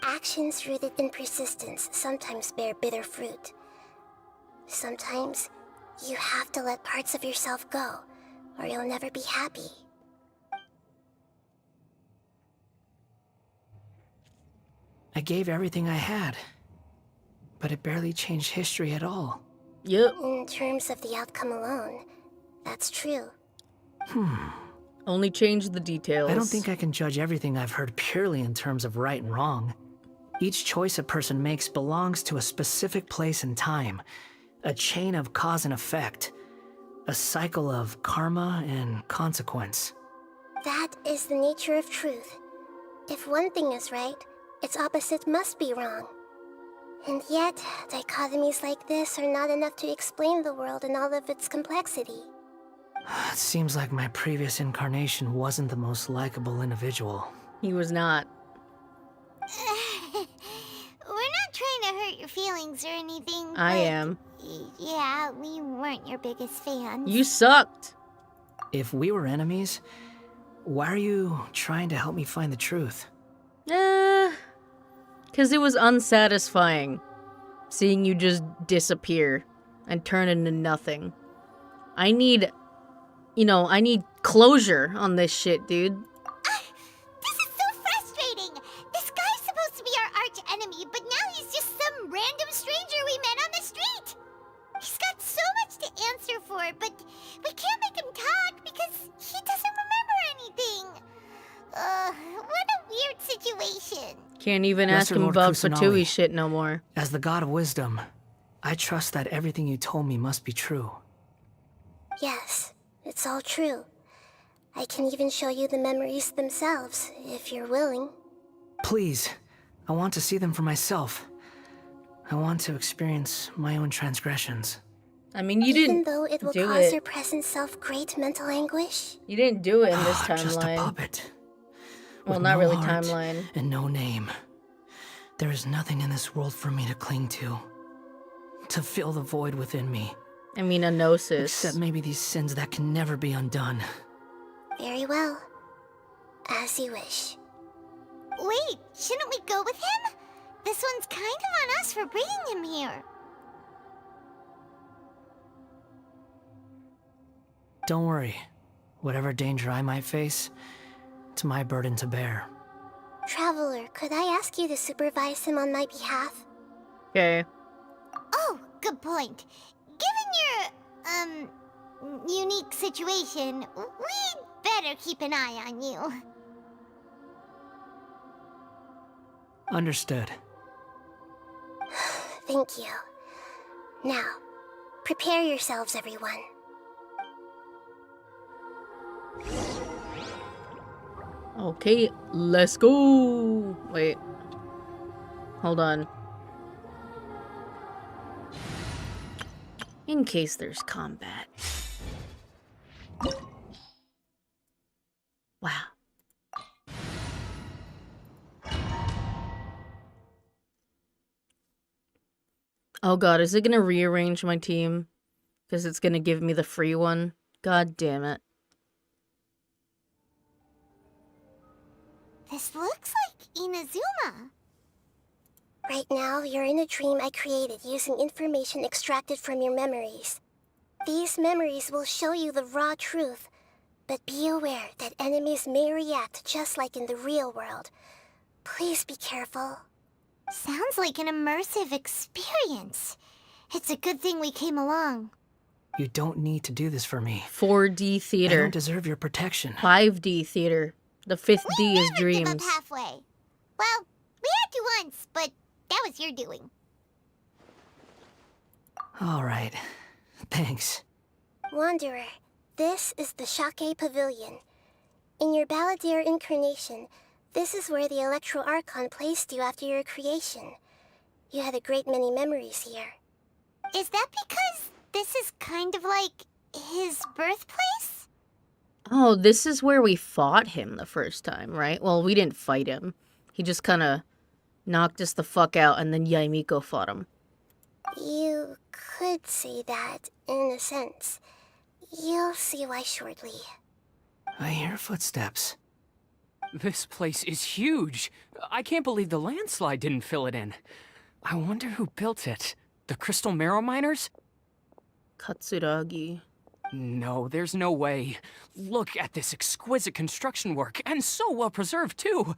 Actions rooted in persistence sometimes bear bitter fruit. Sometimes, you have to let parts of yourself go, or you'll never be happy. I gave everything I had, but it barely changed history at all. Yep. In terms of the outcome alone, that's true. Only change the details. I don't think I can judge everything I've heard purely in terms of right and wrong. Each choice a person makes belongs to a specific place and time, a chain of cause and effect, a cycle of karma and consequence. That is the nature of truth. If one thing is right, its opposite must be wrong. And yet, dichotomies like this are not enough to explain the world in all of its complexity. It seems like my previous incarnation wasn't the most likable individual. He was not. We're not trying to hurt your feelings or anything. I am. Yeah, we weren't your biggest fans. You sucked. If we were enemies, why are you trying to help me find the truth? Because it was unsatisfying seeing you just disappear and turn into nothing. I need closure on this shit, dude. This is so frustrating! This guy's supposed to be our arch enemy, but now he's just some random stranger we met on the street! He's got so much to answer for, but we can't make him talk because he doesn't remember anything. What a weird situation. Can't even ask Lesser him Lord about Kusanagi. Fatui shit no more. As the god of wisdom, I trust that everything you told me must be true. Yes, it's all true. I can even show you the memories themselves, if you're willing. Please, I want to see them for myself. I want to experience my own transgressions. I mean, you Even didn't though it will do cause it. your present self great mental anguish? You didn't do it in this Just a timeline. puppet. Well, with not no really heart timeline. And no name. There is nothing in this world for me to cling to fill the void within me. I mean, a gnosis. Except maybe these sins that can never be undone. Very well. As you wish. Wait, shouldn't we go with him? This one's kind of on us for bringing him here. Don't worry. Whatever danger I might face, it's my burden to bear. Traveler, could I ask you to supervise him on my behalf? Okay. Oh, good point. Given your, unique situation, we'd better keep an eye on you. Understood. Thank you. Now, prepare yourselves, everyone. Okay, let's go. Wait. Hold on. In case there's combat. Wow. Oh god, is it gonna rearrange my team? Because it's gonna give me the free one? God damn it. This looks like Inazuma. Right now, you're in a dream I created using information extracted from your memories. These memories will show you the raw truth, but be aware that enemies may react just like in the real world, Please be careful. Sounds like an immersive experience. It's a good thing we came along. You don't need to do this for me. 4D I theater. don't deserve your protection. 5D theater. The 5th D is Never give up dreams. halfway. Well, we had to once, but that was your doing. All right. Thanks. Wanderer, this is the Shake Pavilion. In your Balladeer incarnation, this is where the Electro Archon placed you after your creation. You had a great many memories here. Is that because this is kind of like his birthplace? Oh, this is where we fought him the first time, right? Well, we didn't fight him. He just kind of knocked us the fuck out, and then Yaimiko fought him. You could say that, in a sense. You'll see why shortly. I hear footsteps. This place is huge. I can't believe the landslide didn't fill it in. I wonder who built it. The Crystal Marrow Miners? Katsuragi. No, there's no way. Look at this exquisite construction work, and so well preserved, too.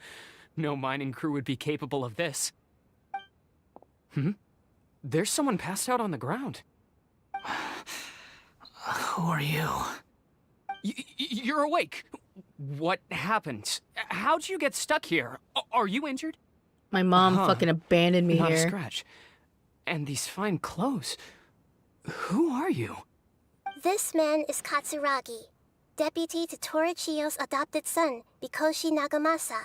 No mining crew would be capable of this. There's someone passed out on the ground. Who are you? You're awake. What happened? How'd you get stuck here? Are you injured? My mom fucking abandoned me Not here. a scratch. And these fine clothes. Who are you? This man is Katsuragi, deputy to Torichiyo's adopted son, Mikoshi Nagamasa.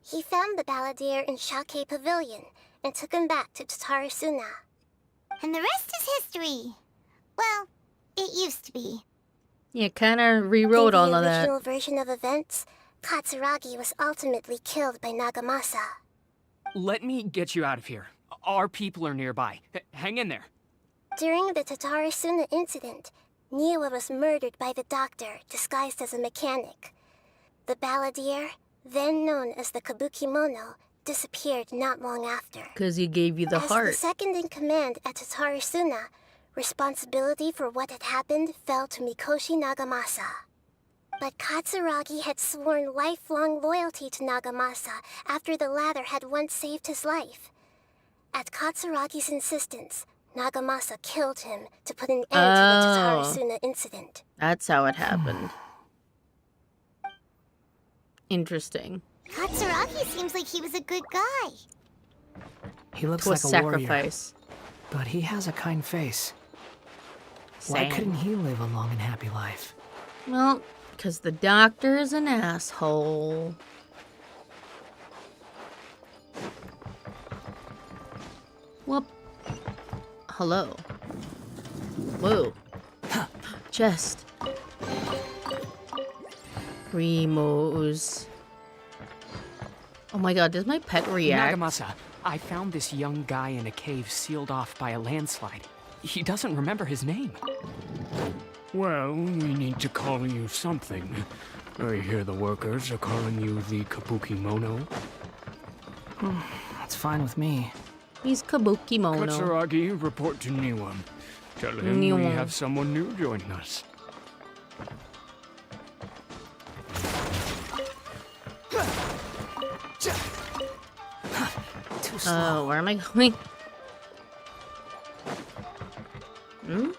He found the Balladeer in Shake Pavilion and took him back to Tatarasuna. And the rest is history. Well, it used to be. Yeah, kind of rewrote all of In the that. original version of events, Katsuragi was ultimately killed by Nagamasa. Let me get you out of here. Our people are nearby. Hang in there. During the Tatarasuna incident, Niwa was murdered by the doctor disguised as a mechanic. The Balladeer, then known as the Kabukimono, disappeared not long after. Because he gave you the heart. As the second in command at Tatarasuna, responsibility for what had happened fell to Mikoshi Nagamasa. But Katsuragi had sworn lifelong loyalty to Nagamasa after the latter had once saved his life. At Katsuragi's insistence, Nagamasa killed him to put an end to the Tatarasuna incident. That's how it happened. Interesting. Katsuragi seems like he was a good guy. He looks To a like a sacrifice. warrior, but he has a kind face. Why Same. couldn't he live a long and happy life? Well, because the doctor is an asshole. Whoop. Hello. Whoa. Chest. Primos. Oh my god, does my pet react? Nagamasa, I found this young guy in a cave sealed off by a landslide. He doesn't remember his name. Well, we need to call you something. I hear the workers are calling you the Kabukimono. That's fine with me. He's Kabukimono. Katsuragi, report to Niwa. Tell him we Niwa. have someone new joining us. Too slow. Where am I going? Hmm?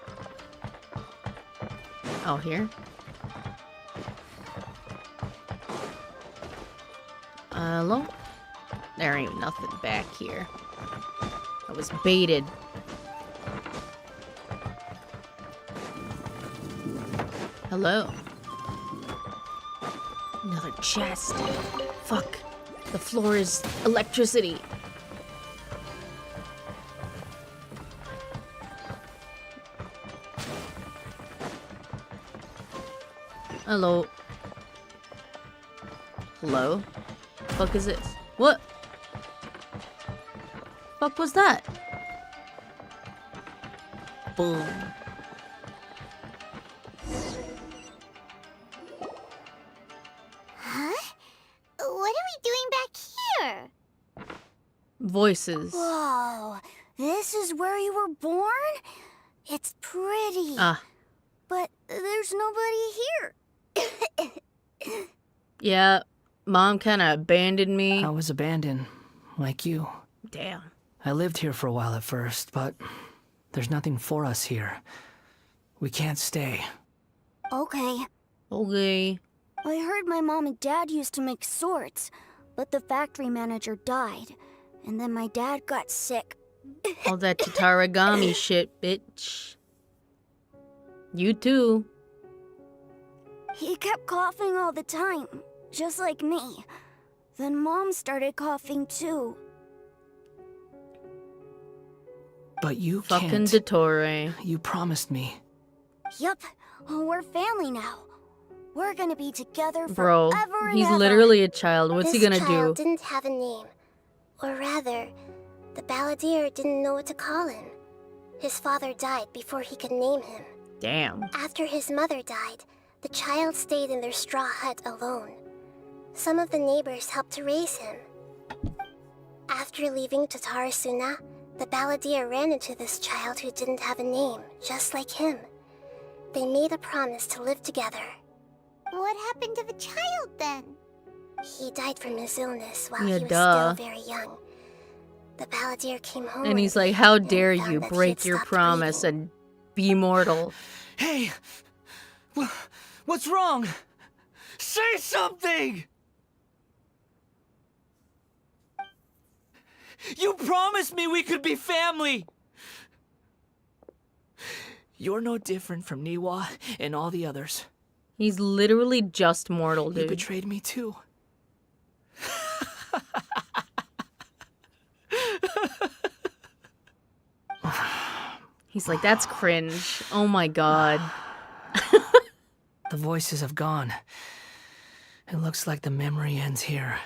Oh, here? Hello? There ain't nothing back here. I was baited. Hello? Another chest. Fuck. The floor is electricity. Hello. Hello? Fuck is this? What? Fuck was that? Boom. Huh? What are we doing back here? Voices. Whoa, this is where you were born? It's pretty. Ah. But there's nobody here. Yeah. mom kind of abandoned me. I was abandoned, like you. Damn. I lived here for a while at first, but there's nothing for us here. We can't stay. Okay. Okay. I heard my mom and dad used to make swords, but the factory manager died, and then my dad got sick. All that Tatarigami shit, bitch. You too. He kept coughing all the time, just like me. Then Mom started coughing too. But you Fucking can't. Dottore. You promised me. Yup, we're family now. We're gonna be together Bro, forever and he's ever. literally a child. What's he gonna This child do? didn't have a name. Or rather, the balladeer didn't know what to call him. His father died before he could name him. Damn. After his mother died, the child stayed in their straw hut alone. Some of the neighbors helped to raise him. After leaving Tatarasuna, the balladeer ran into this child who didn't have a name, just like him. They made a promise to live together. What happened to the child then? He died from his illness while Yeah, he was duh. still very young. The balladeer came home And he's like, how dare you break your promise and be mortal? Hey! What's wrong? Say something! You promised me we could be family! You're no different from Niwa and all the others. He's literally just mortal, dude. You betrayed me too. He's like, that's cringe. Oh my god. The voices have gone. It looks like the memory ends here.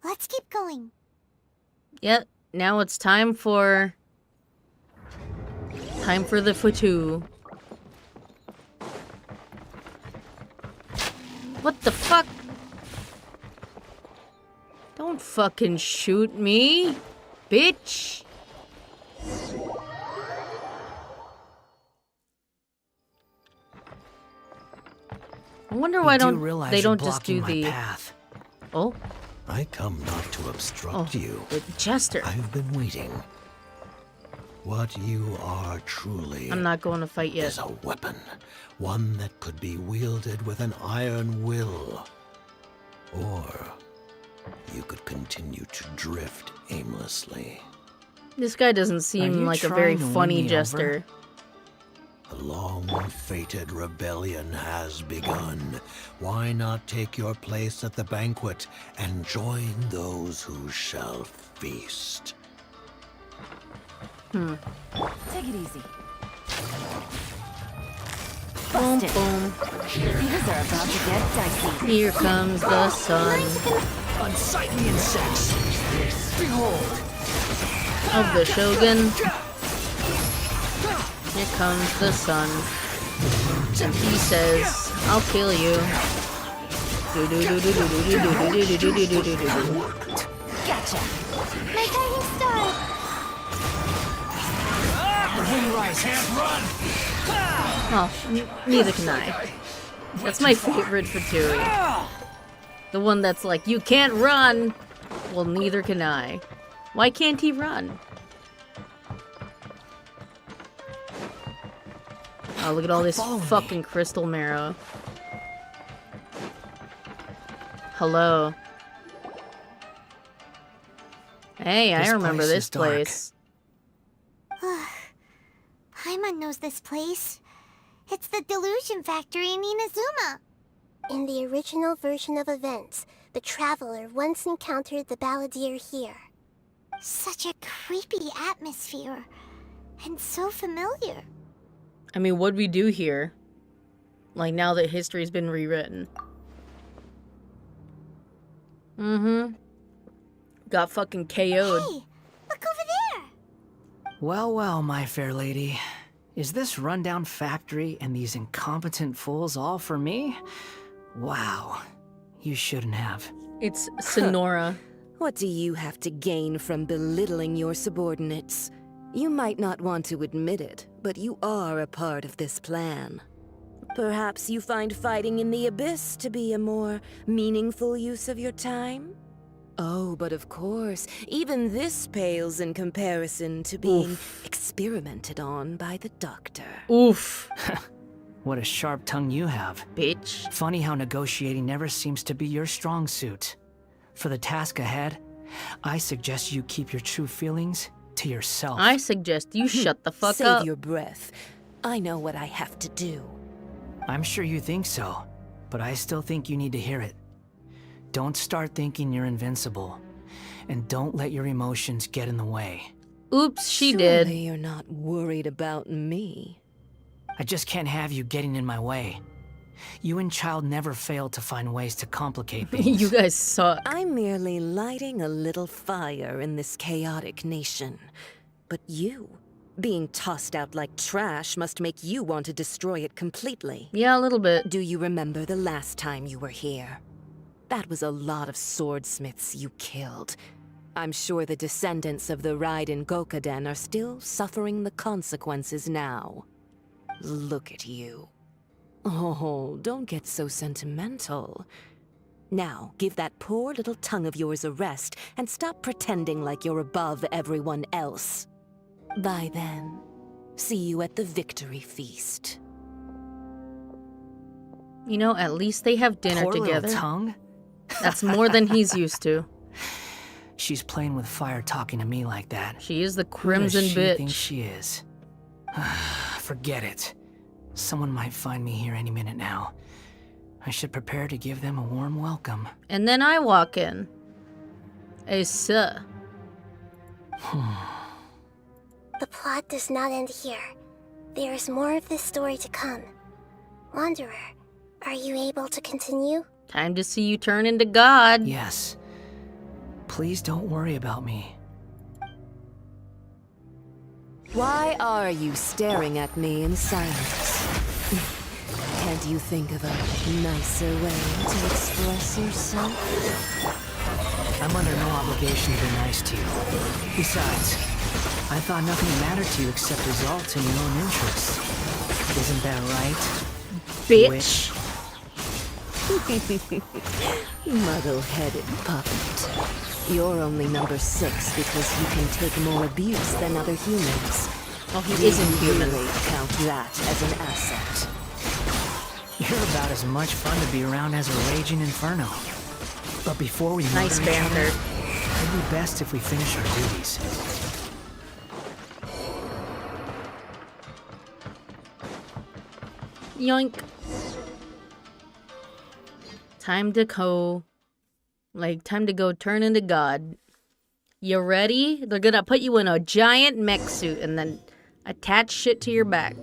Let's keep going. Yep, now it's time for the Futu. What the fuck? Don't fucking shoot me, bitch. I wonder why they don't just do the path. Oh, I come not to obstruct you. the jester. I've been waiting. What you are truly I'm not going to fight yet. is a weapon, one that could be wielded with an iron will. Or you could continue to drift aimlessly. This guy doesn't seem like a very funny jester. A long-fated rebellion has begun. Why not take your place at the banquet and join those who shall feast? Take it easy. Boom, Busted. boom. Things are about to get dicey. Here comes the sun Unsightly insects. Behold. of the Shogun. Here comes the sun. And he says, I'll kill you. Gotcha. My guiding star! Oh, neither can I. That's my favorite Fatui. The one that's like, you can't run! Well, neither can I. Why can't he run? Oh, look at all this fucking crystal marrow. Hello. Hey, I remember this place. Paimon knows this place. It's the Delusion Factory in Inazuma. In the original version of events, the traveler once encountered the balladeer here. Such a creepy atmosphere. And so familiar. I mean, what'd we do here? Like, now that history's been rewritten. Mm-hmm. Got fucking KO'd. Hey, look over there! Well, well, my fair lady. Is this rundown factory and these incompetent fools all for me? Wow. You shouldn't have. It's Sonora. What do you have to gain from belittling your subordinates? You might not want to admit it, but you are a part of this plan. Perhaps you find fighting in the abyss to be a more meaningful use of your time? Oh, but of course, even this pales in comparison to being experimented on by the doctor. Oof. What a sharp tongue you have. Bitch. Funny how negotiating never seems to be your strong suit. For the task ahead, I suggest you keep your true feelings to yourself. I suggest you shut the fuck up. Save your breath. I know what I have to do. I'm sure you think so, but I still think you need to hear it. Don't start thinking you're invincible, and don't let your emotions get in the way. Oops, she Surely did. You're not worried about me. I just can't have you getting in my way. You and Child never fail to find ways to complicate things. You guys suck. I'm merely lighting a little fire in this chaotic nation. But you, being tossed out like trash, must make you want to destroy it completely. Yeah, a little bit. Do you remember the last time you were here? That was a lot of swordsmiths you killed. I'm sure the descendants of the Raiden Gokaden are still suffering the consequences now. Look at you. Oh, don't get so sentimental. Now, give that poor little tongue of yours a rest and stop pretending like you're above everyone else. Bye then. See you at the victory feast. You know, at least they have dinner Poor together. little tongue. That's more than he's used to. She's playing with fire talking to me like that. She is the Who crimson does she bitch. think she is? Forget it. Someone might find me here any minute now. I should prepare to give them a warm welcome. And then I walk in. Hey, sir. The plot does not end here. There is more of this story to come. Wanderer, are you able to continue? Time to see you turn into God. Yes. Please don't worry about me. Why are you staring at me in silence? Can't you think of a nicer way to express yourself? I'm under no obligation to be nice to you. Besides, I thought nothing mattered to you except results in your own interests. Isn't that right? Bitch. Muddle-headed puppet. You're only number 6 because you can take more abuse than other humans. Oh, he isn't human. Really count that as an asset. You're about as much fun to be around as a raging inferno. But before we Nice murder each other, banter. it'd be best if we finish our duties. Yoink. Time to go. Time to go turn into God. You ready? They're gonna put you in a giant mech suit and then attach shit to your back.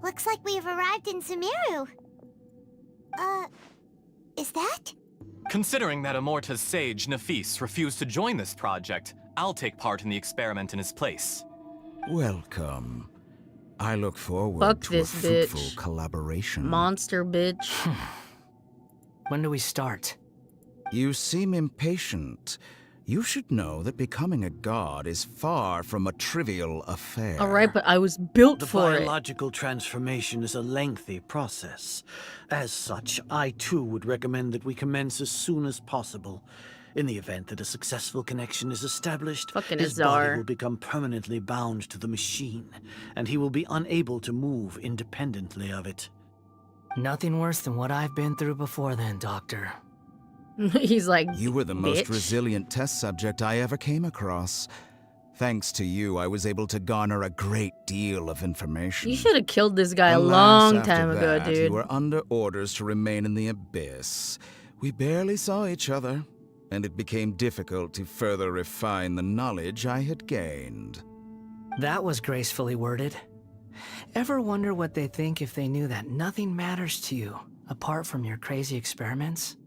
Looks like we've arrived in Sumeru. Is that? Considering that Amorta's sage, Nafis, refused to join this project, I'll take part in the experiment in his place. Welcome. I look forward Fuck to this a fruitful bitch. collaboration. Monster bitch. When do we start? You seem impatient. You should know that becoming a god is far from a trivial affair. Alright, but I was built The for it. biological transformation is a lengthy process. As such, I too would recommend that we commence as soon as possible. In the event that a successful connection is established, Fucking his Azar. body will become permanently bound to the machine, and he will be unable to move independently of it. Nothing worse than what I've been through before then, Doctor. He's like, You were the most bitch. resilient test subject I ever came across. Thanks to you, I was able to garner a great deal of information. You should have killed this guy a Alas, long after time ago, that, dude. You were under orders to remain in the abyss. We barely saw each other, and it became difficult to further refine the knowledge I had gained. That was gracefully worded. Ever wonder what they think if they knew that nothing matters to you, apart from your crazy experiments?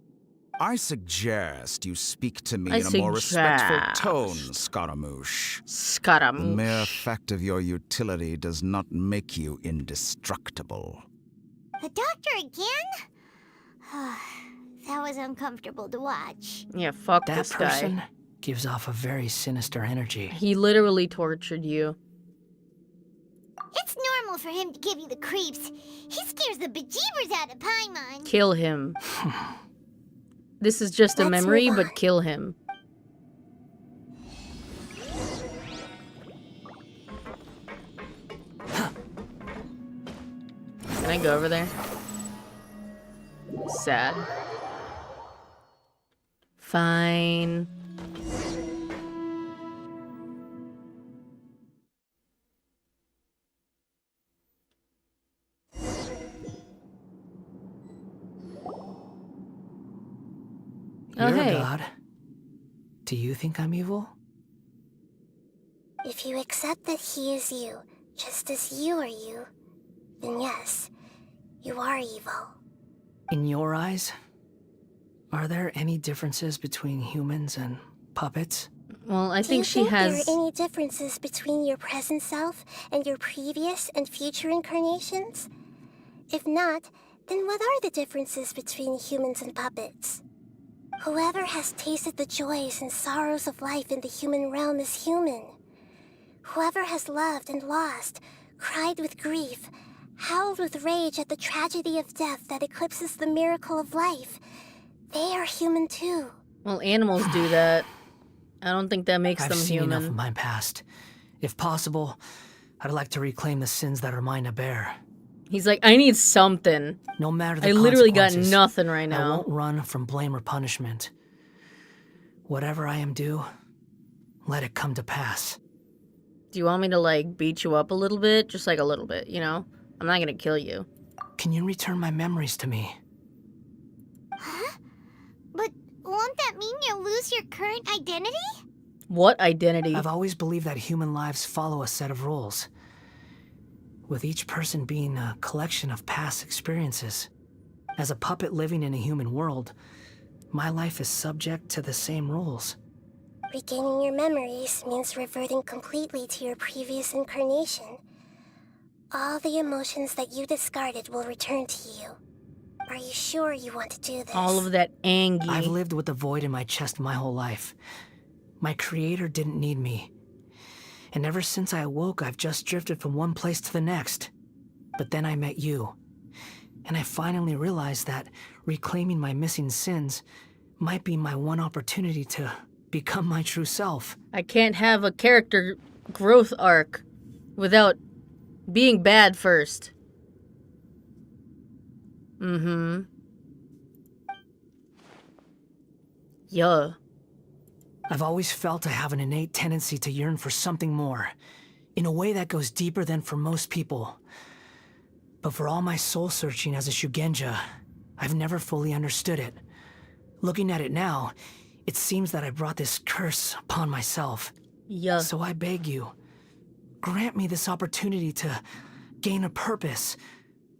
I suggest you speak to me I in a more respectful suggest. tone, Scaramouche. Scaramouche. The mere fact of your utility does not make you indestructible. The doctor again? That was uncomfortable to watch. Yeah, fuck That this person guy. gives off a very sinister energy. He literally tortured you. It's normal for him to give you the creeps. He scares the bejeebers out of Paimon. Kill him. This is just a Let's memory, move on. but kill him. Can I go over there? Sad. Fine. Oh, You're hey. a god. Do you think I'm evil? If you accept that he is you, just as you are you, then yes, you are evil. In your eyes, are there any differences between humans and puppets? Well, I Do think you she think has... there are any differences between your present self and your previous and future incarnations? If not, then what are the differences between humans and puppets? Whoever has tasted the joys and sorrows of life in the human realm is human. Whoever has loved and lost, cried with grief, howled with rage at the tragedy of death that eclipses the miracle of life, they are human too. Well, animals do that. I don't think that makes I've them seen enough of human. my past. If possible, I'd like to reclaim the sins that are mine to bear. He's like, I need something. No matter the I literally got consequences, nothing right I now. won't run from blame or punishment. Whatever I am due, let it come to pass. Do you want me to, like, beat you up a little bit? Just, like, a little bit, you know? I'm not gonna kill you. Can you return my memories to me? Huh? But won't that mean you'll lose your current identity? What identity? I've always believed that human lives follow a set of rules, with each person being a collection of past experiences. As a puppet living in a human world, my life is subject to the same rules. Regaining your memories means reverting completely to your previous incarnation. All the emotions that you discarded will return to you. Are you sure you want to do this? All of that anger. I've lived with a void in my chest my whole life. My creator didn't need me. And ever since I awoke, I've just drifted from one place to the next. But then I met you. And I finally realized that reclaiming my missing sins might be my one opportunity to become my true self. I can't have a character growth arc without being bad first. Mm-hmm. Yeah. I've always felt I have an innate tendency to yearn for something more, in a way that goes deeper than for most people. But for all my soul-searching as a Shugenja, I've never fully understood it. Looking at it now, it seems that I brought this curse upon myself. Yeah. So I beg you, grant me this opportunity to gain a purpose,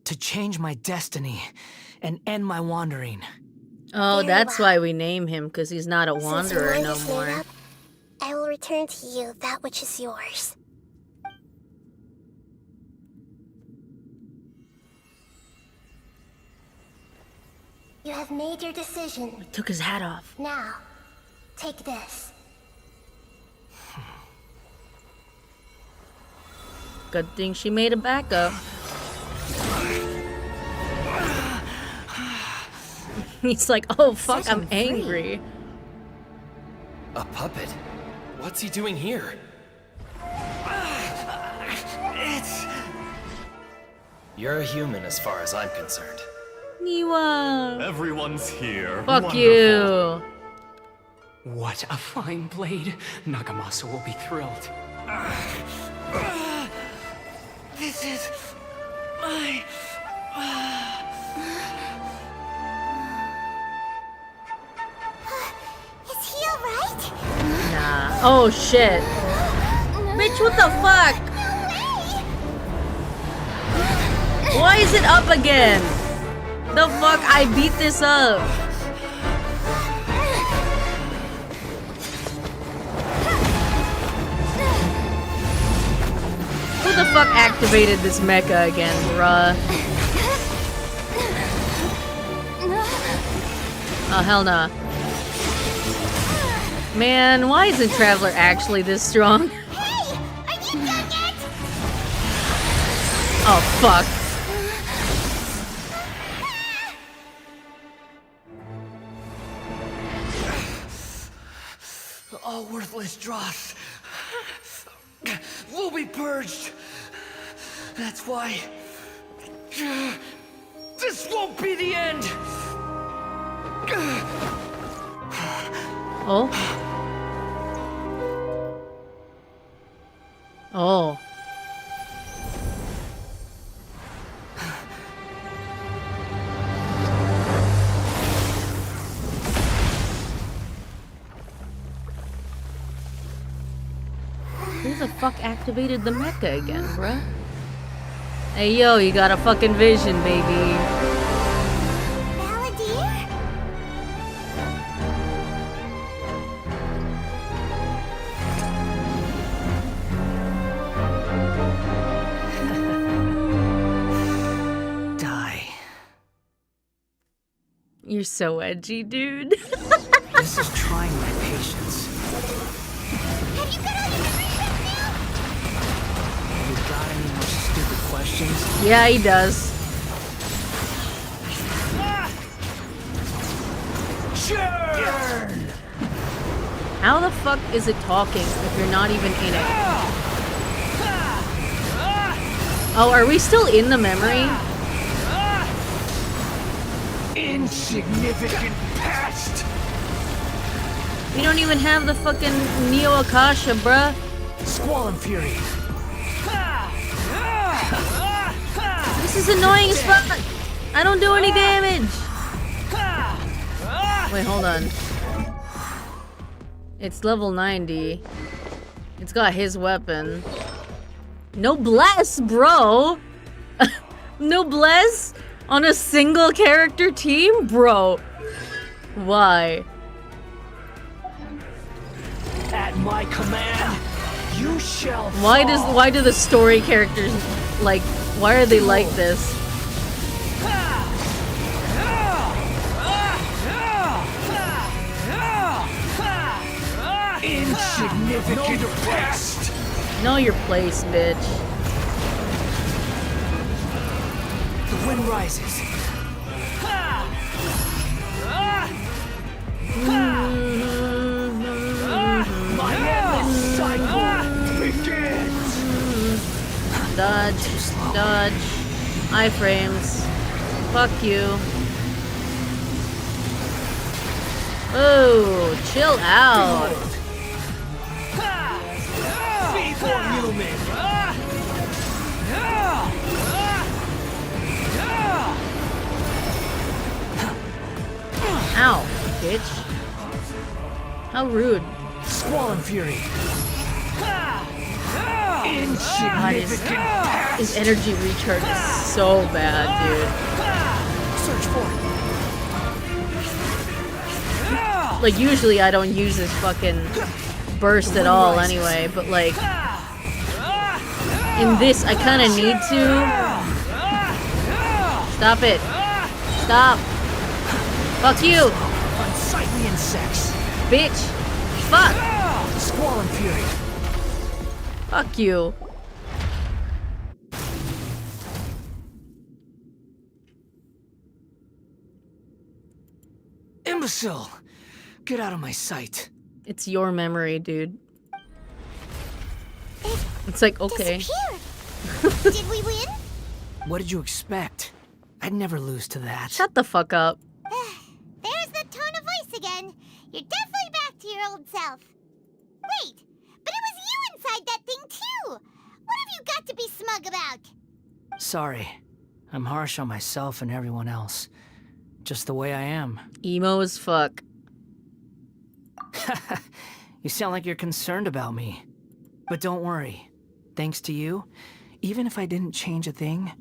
to change my destiny, and end my wandering. Oh, Very that's well. why we name him, because he's not a Since your wanderer mind no is made more. up, I will return to you that which is yours. You have made your decision. Took his hat off. Now, take this. Good thing she made a backup. He's like, oh fuck, Set I'm him free. angry. A puppet? What's he doing here? You're a human as far as I'm concerned. Niwa. Everyone's here. Fuck Wonderful. you. What a fine blade. Nagamasa will be thrilled. This is my... Is he alright? Nah. Oh shit. Bitch, what the fuck? Why is it up again? The fuck? I beat this up. Who the fuck activated this mecha again, bruh? Oh, hell nah. Man, why isn't Traveler actually this strong? Hey! Are you done yet? Oh, fuck. All worthless dross will be purged. That's why this won't be the end. Oh. Oh. Who the fuck activated the mecha again, bruh? Hey yo, you got a fucking vision, baby. Die. You're so edgy, dude. This is trying my patience. Have you got all your memory shards now? You got any more stupid questions? Yeah, he does. How the fuck is it talking if you're not even in it? Oh, are we still in the memory? Insignificant past! We don't even have the fucking Neo Akasha, bruh. Squall and Fury. This is annoying as fuck. I don't do any damage. Wait, hold on. It's level 90. It's got his weapon. Noblesse, bro. Noblesse on a single character team, bro. Why? At my command, you shall Why fall. do the story characters like why are they like this? Insignificant past! Know your place, bitch. The wind rises. My endless cycle begins! Dodge, dodge, iframes. Fuck you. Oh, chill out. Ow, bitch. How rude. Squall and Fury. God, his energy recharge is so bad, dude. Search for it. Like, usually I don't use his fucking burst at all anyway, but like, in this I kind of need to. Stop it. Stop. Fuck you. Unsightly insects. Bitch. Fuck. Squall and Fury. Fuck you. Imbecile. Get out of my sight. It's your memory, dude. It's like, okay. Did we win? What did you expect? I'd never lose to that. Shut the fuck up. There's the tone of voice again. You're definitely back to your old self. Wait, but it was you inside that thing too. What have you got to be smug about? Sorry. I'm harsh on myself and everyone else. Just the way I am. Emo as fuck. You sound like you're concerned about me. But don't worry. Thanks to you, even if I didn't change a thing,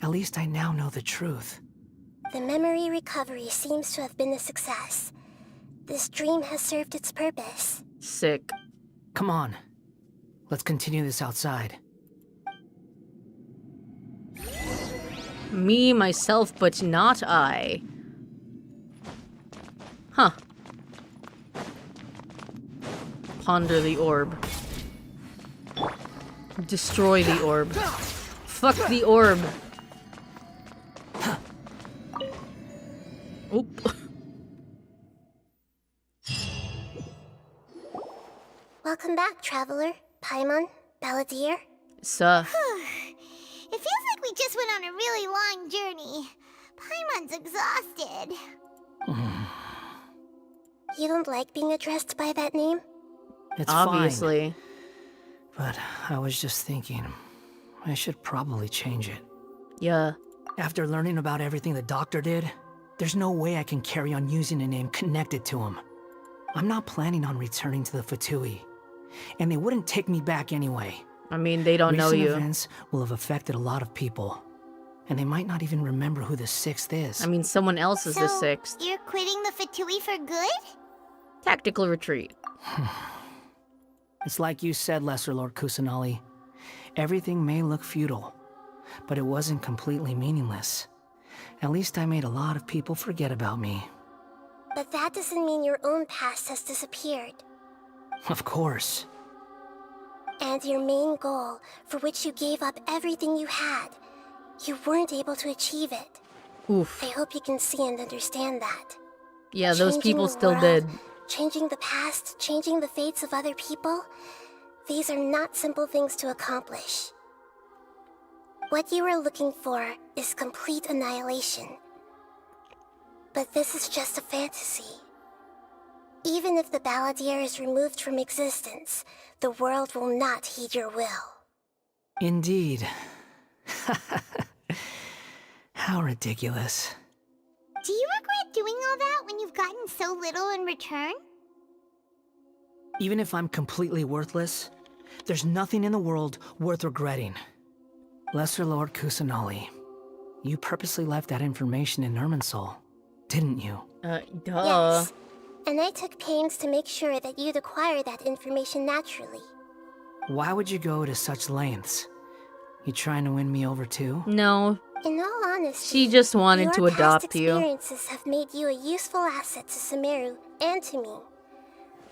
at least I now know the truth. The memory recovery seems to have been a success. This dream has served its purpose. Sick. Come on. Let's continue this outside. Me, myself, but not I. Huh. Ponder the orb. Destroy the orb. Fuck the orb. Oop. Welcome back, Traveler, Paimon, Balladeer. Suh. It feels like we just went on a really long journey. Paimon's exhausted. You don't like being addressed by that name? It's Obviously. fine. But I was just thinking, I should probably change it. Yeah. After learning about everything the doctor did, there's no way I can carry on using a name connected to him. I'm not planning on returning to the Fatui, and they wouldn't take me back anyway. I mean, they don't know you. Recent events will have affected a lot of people, and they might not even remember who the Sixth is. I mean, someone else is the Sixth. You're quitting the Fatui for good? Tactical retreat. It's like you said, Lesser Lord Kusanali. Everything may look futile, but it wasn't completely meaningless. At least I made a lot of people forget about me. But that doesn't mean your own past has disappeared. Of course. And your main goal, for which you gave up everything you had, you weren't able to achieve it. Oof. I hope you can see and understand that. Yeah, those Changing people the still world, did. Changing the past, changing the fates of other people, these are not simple things to accomplish. What you are looking for is complete annihilation. But this is just a fantasy. Even if the Balladeer is removed from existence, the world will not heed your will. Indeed. How ridiculous. Do you regret doing all that when you've gotten so little in return? Even if I'm completely worthless, there's nothing in the world worth regretting. Lesser Lord Kusanali, you purposely left that information in Irminsul, didn't you? Duh. Yes. And I took pains to make sure that you'd acquire that information naturally. Why would you go to such lengths? You trying to win me over too? No. In all honesty, She just wanted to your adopt past you. experiences have made you a useful asset to Sumeru and to me.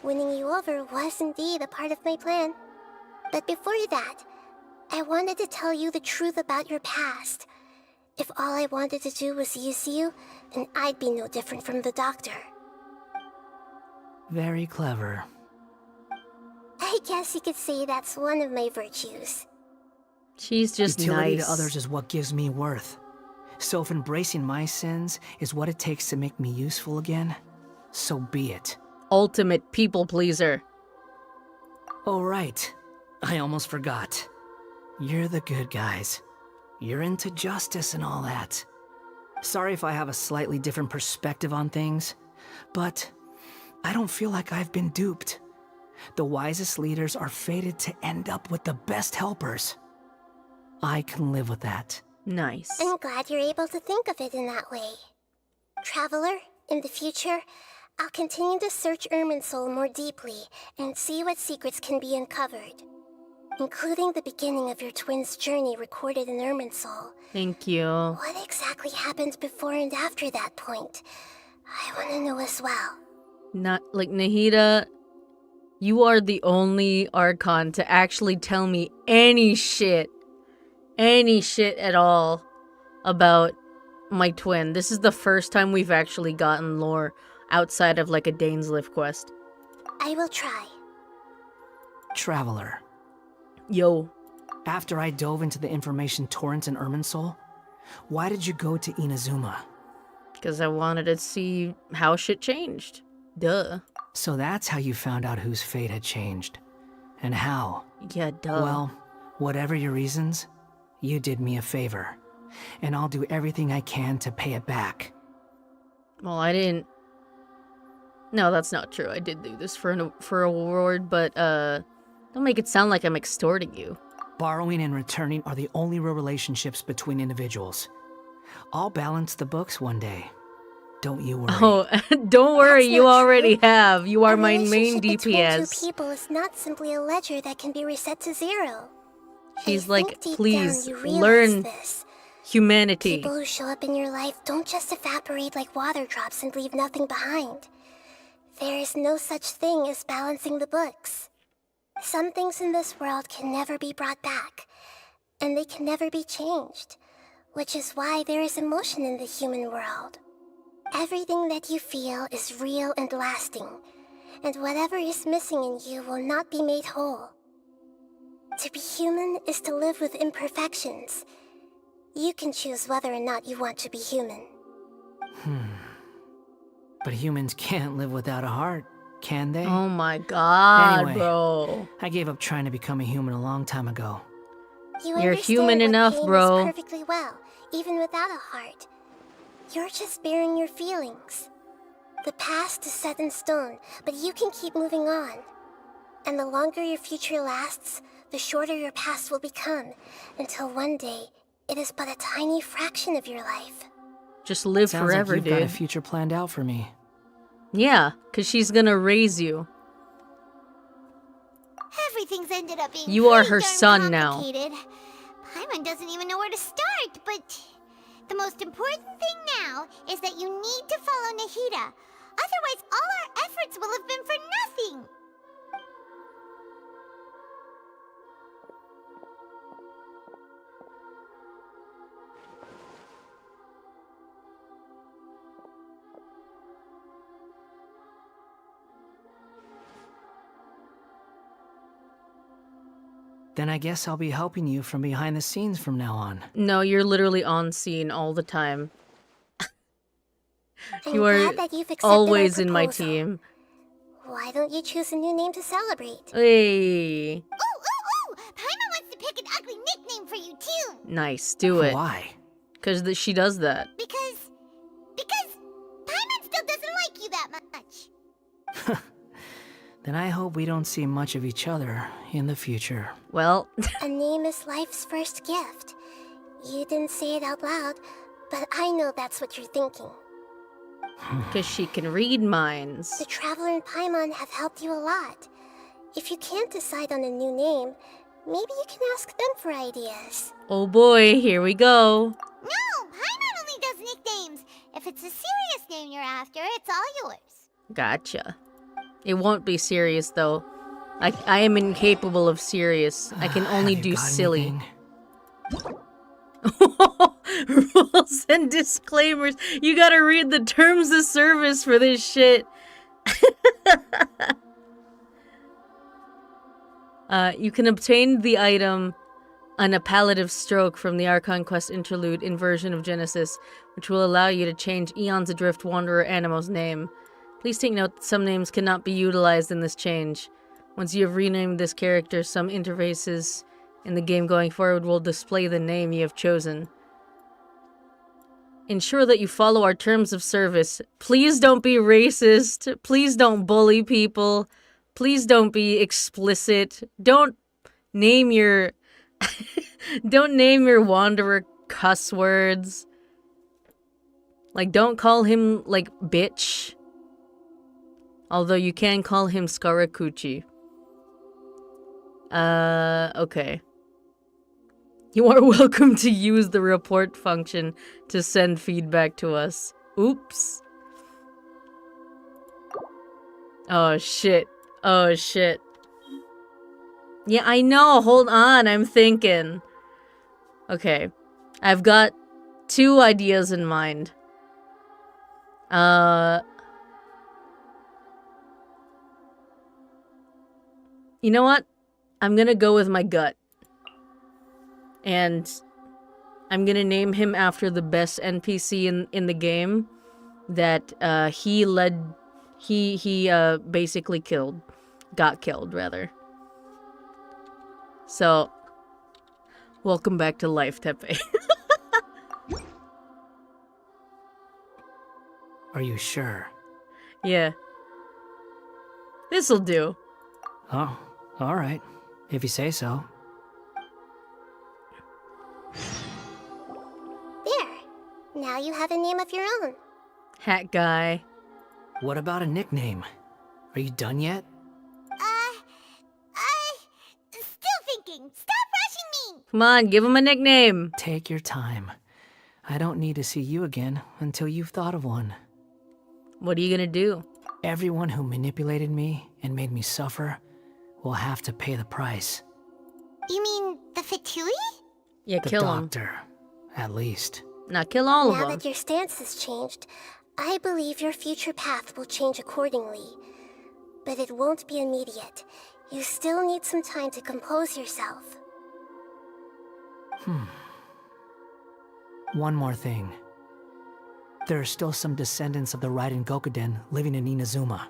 Winning you over was indeed a part of my plan. But before that, I wanted to tell you the truth about your past. If all I wanted to do was use you, then I'd be no different from the doctor. Very clever. I guess you could say that's one of my virtues. She's just Utility nice. to others is what gives me worth. So if embracing my sins is what it takes to make me useful again, so be it. Ultimate people pleaser. Oh right, I almost forgot. You're the good guys. You're into justice and all that. Sorry if I have a slightly different perspective on things, but I don't feel like I've been duped. The wisest leaders are fated to end up with the best helpers. I can live with that. Nice. I'm glad you're able to think of it in that way. Traveler, in the future, I'll continue to search Irminsul more deeply and see what secrets can be uncovered, including the beginning of your twins' journey recorded in Irminsul. Thank you. What exactly happened before and after that point? I want to know as well. Not like Nahida, you are the only Archon to actually tell me any shit at all about my twin. This is the first time we've actually gotten lore outside of like a Dainsliff quest. I will try. Traveler. Yo. After I dove into the information torrents in Irminsul, why did you go to Inazuma? Because I wanted to see how shit changed. Duh. So that's how you found out whose fate had changed. And how. Yeah, duh. Well, whatever your reasons, you did me a favor. And I'll do everything I can to pay it back. Well, I didn't... No, that's not true. I did do this for a reward, but, don't make it sound like I'm extorting you. Borrowing and returning are the only real relationships between individuals. I'll balance the books one day. Don't you worry. Oh, don't worry, you already have. You are my main Between DPS. two people is not simply a ledger that can be reset to zero. She's I like, think deep please, down you realize learn this. humanity. People who show up in your life don't just evaporate like water drops and leave nothing behind. There is no such thing as balancing the books. Some things in this world can never be brought back, and they can never be changed, which is why there is emotion in the human world. Everything that you feel is real and lasting, and whatever is missing in you will not be made whole. To be human is to live with imperfections. You can choose whether or not you want to be human. But humans can't live without a heart, can they? Oh my god, Anyway, bro. I gave up trying to become a human a long time ago. You're human enough, bro. Perfectly well, even without a heart. You're just bearing your feelings. The past is set in stone, but you can keep moving on. And the longer your future lasts, the shorter your past will become, until one day, it is but a tiny fraction of your life. Just live Sounds forever, like you've got a dude. future planned out for me. Yeah, because she's gonna raise you. Everything's ended up being You are pretty her darn son now. complicated. Paimon doesn't even know where to start, but the most important thing now is that you need to follow Nahida. Otherwise, all our efforts will have been for nothing. Then I guess I'll be helping you from behind the scenes from now on. No, you're literally on scene all the time. You I'm are glad that you've accepted always our in my proposal. team. Why don't you choose a new name to celebrate? Hey, Ooh! Paimon wants to pick an ugly nickname for you too. nice, do it. Why? Because she does that. Because Paimon still doesn't like you that much. Then I hope we don't see much of each other in the future. Well, A name is life's first gift. You didn't say it out loud, but I know that's what you're thinking. because she can read minds. The Traveler and Paimon have helped you a lot. If you can't decide on a new name, maybe you can ask them for ideas. Oh boy, here we go. No, Paimon only does nicknames. If it's a serious name you're after, it's all yours. Gotcha. It won't be serious though. I am incapable of serious. I can only Have you do got silly. anything? Rules and disclaimers. You gotta read the terms of service for this shit. You can obtain the item an Appellative Stroke from the Archon Quest interlude in version of Genesis, which will allow you to change Eons Adrift Wanderer Animo's name. Please take note that some names cannot be utilized in this change. Once you have renamed this character, some interfaces in the game going forward will display the name you have chosen. Ensure that you follow our terms of service. Please don't be racist. Please don't bully people. Please don't be explicit. Don't name your don't name your wanderer cuss words. Like, don't call him like bitch. Although you can call him Skarakuchi. Okay. You are welcome to use the report function to send feedback to us. Oops. Oh shit. Oh shit. Yeah, I know. Hold on. I'm thinking. Okay. I've got 2 ideas in mind. You know what? I'm gonna go with my gut. And I'm gonna name him after the best NPC in the game that he basically got killed rather. So, welcome back to life, Tepe. Are you sure? Yeah. This'll do. Oh, alright. If you say so. There. Now you have a name of your own. Hat guy. What about a nickname? Are you done yet? Still thinking. Stop rushing me. Come on, give him a nickname. Take your time. I don't need to see you again until you've thought of one. What are you gonna do? Everyone who manipulated me and made me suffer will have to pay the price. You mean the Fatui? Yeah, the kill him. doctor, at least. Not kill all of Now them. that your stance has changed, I believe your future path will change accordingly. But it won't be immediate. You still need some time to compose yourself. One more thing. There are still some descendants of the Raiden Gokuden living in Inazuma.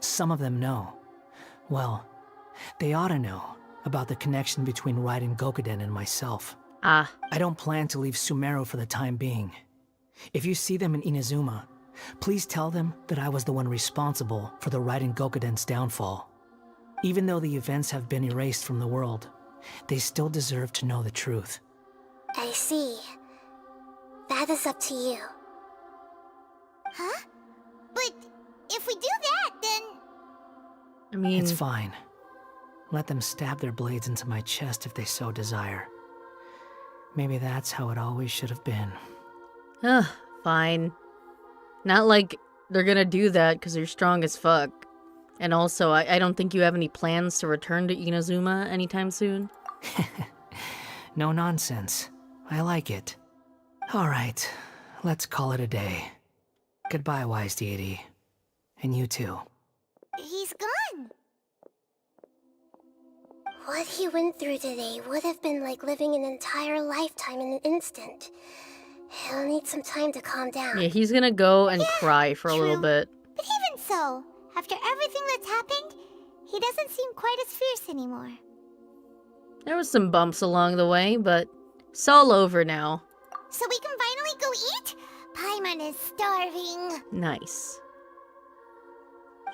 Some of them know. Well, they ought to know about the connection between Raiden Gokuden and myself. Ah. I don't plan to leave Sumeru for the time being. If you see them in Inazuma, please tell them that I was the one responsible for the Raiden Gokuden's downfall. Even though the events have been erased from the world, they still deserve to know the truth. I see. That is up to you. Huh? But if we do that, then... I mean... It's fine. Let them stab their blades into my chest if they so desire. Maybe that's how it always should have been. Ugh, fine. Not like they're gonna do that because you're strong as fuck. And also, I don't think you have any plans to return to Inazuma anytime soon. No nonsense. I like it. Alright, let's call it a day. Goodbye, wise deity. And you too. He's gone. What he went through today would have been like living an entire lifetime in an instant. He'll need some time to calm down. Yeah, he's gonna go and cry for a little bit. But even so, after everything that's happened, he doesn't seem quite as fierce anymore. There was some bumps along the way, but it's all over now. So we can finally go eat? Paimon is starving. Nice.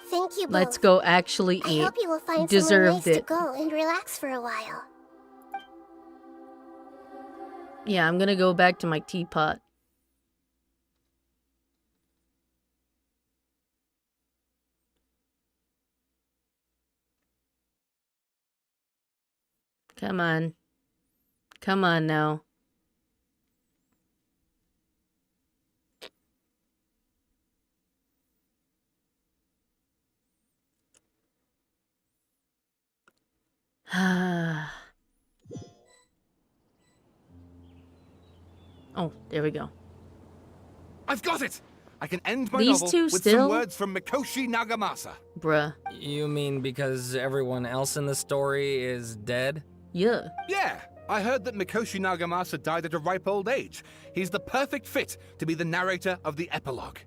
Thank you both. Let's go actually eat. I hope you will find Deserved somewhere nice it. to go and relax for a while. Yeah, I'm gonna go back to my teapot. Come on. Come on now. Oh, there we go. I've got it! I can end my These novel two with still? some words from Mikoshi Nagamasa. Bruh. You mean because everyone else in the story is dead? Yeah. Yeah, I heard that Mikoshi Nagamasa died at a ripe old age. He's the perfect fit to be the narrator of the epilogue.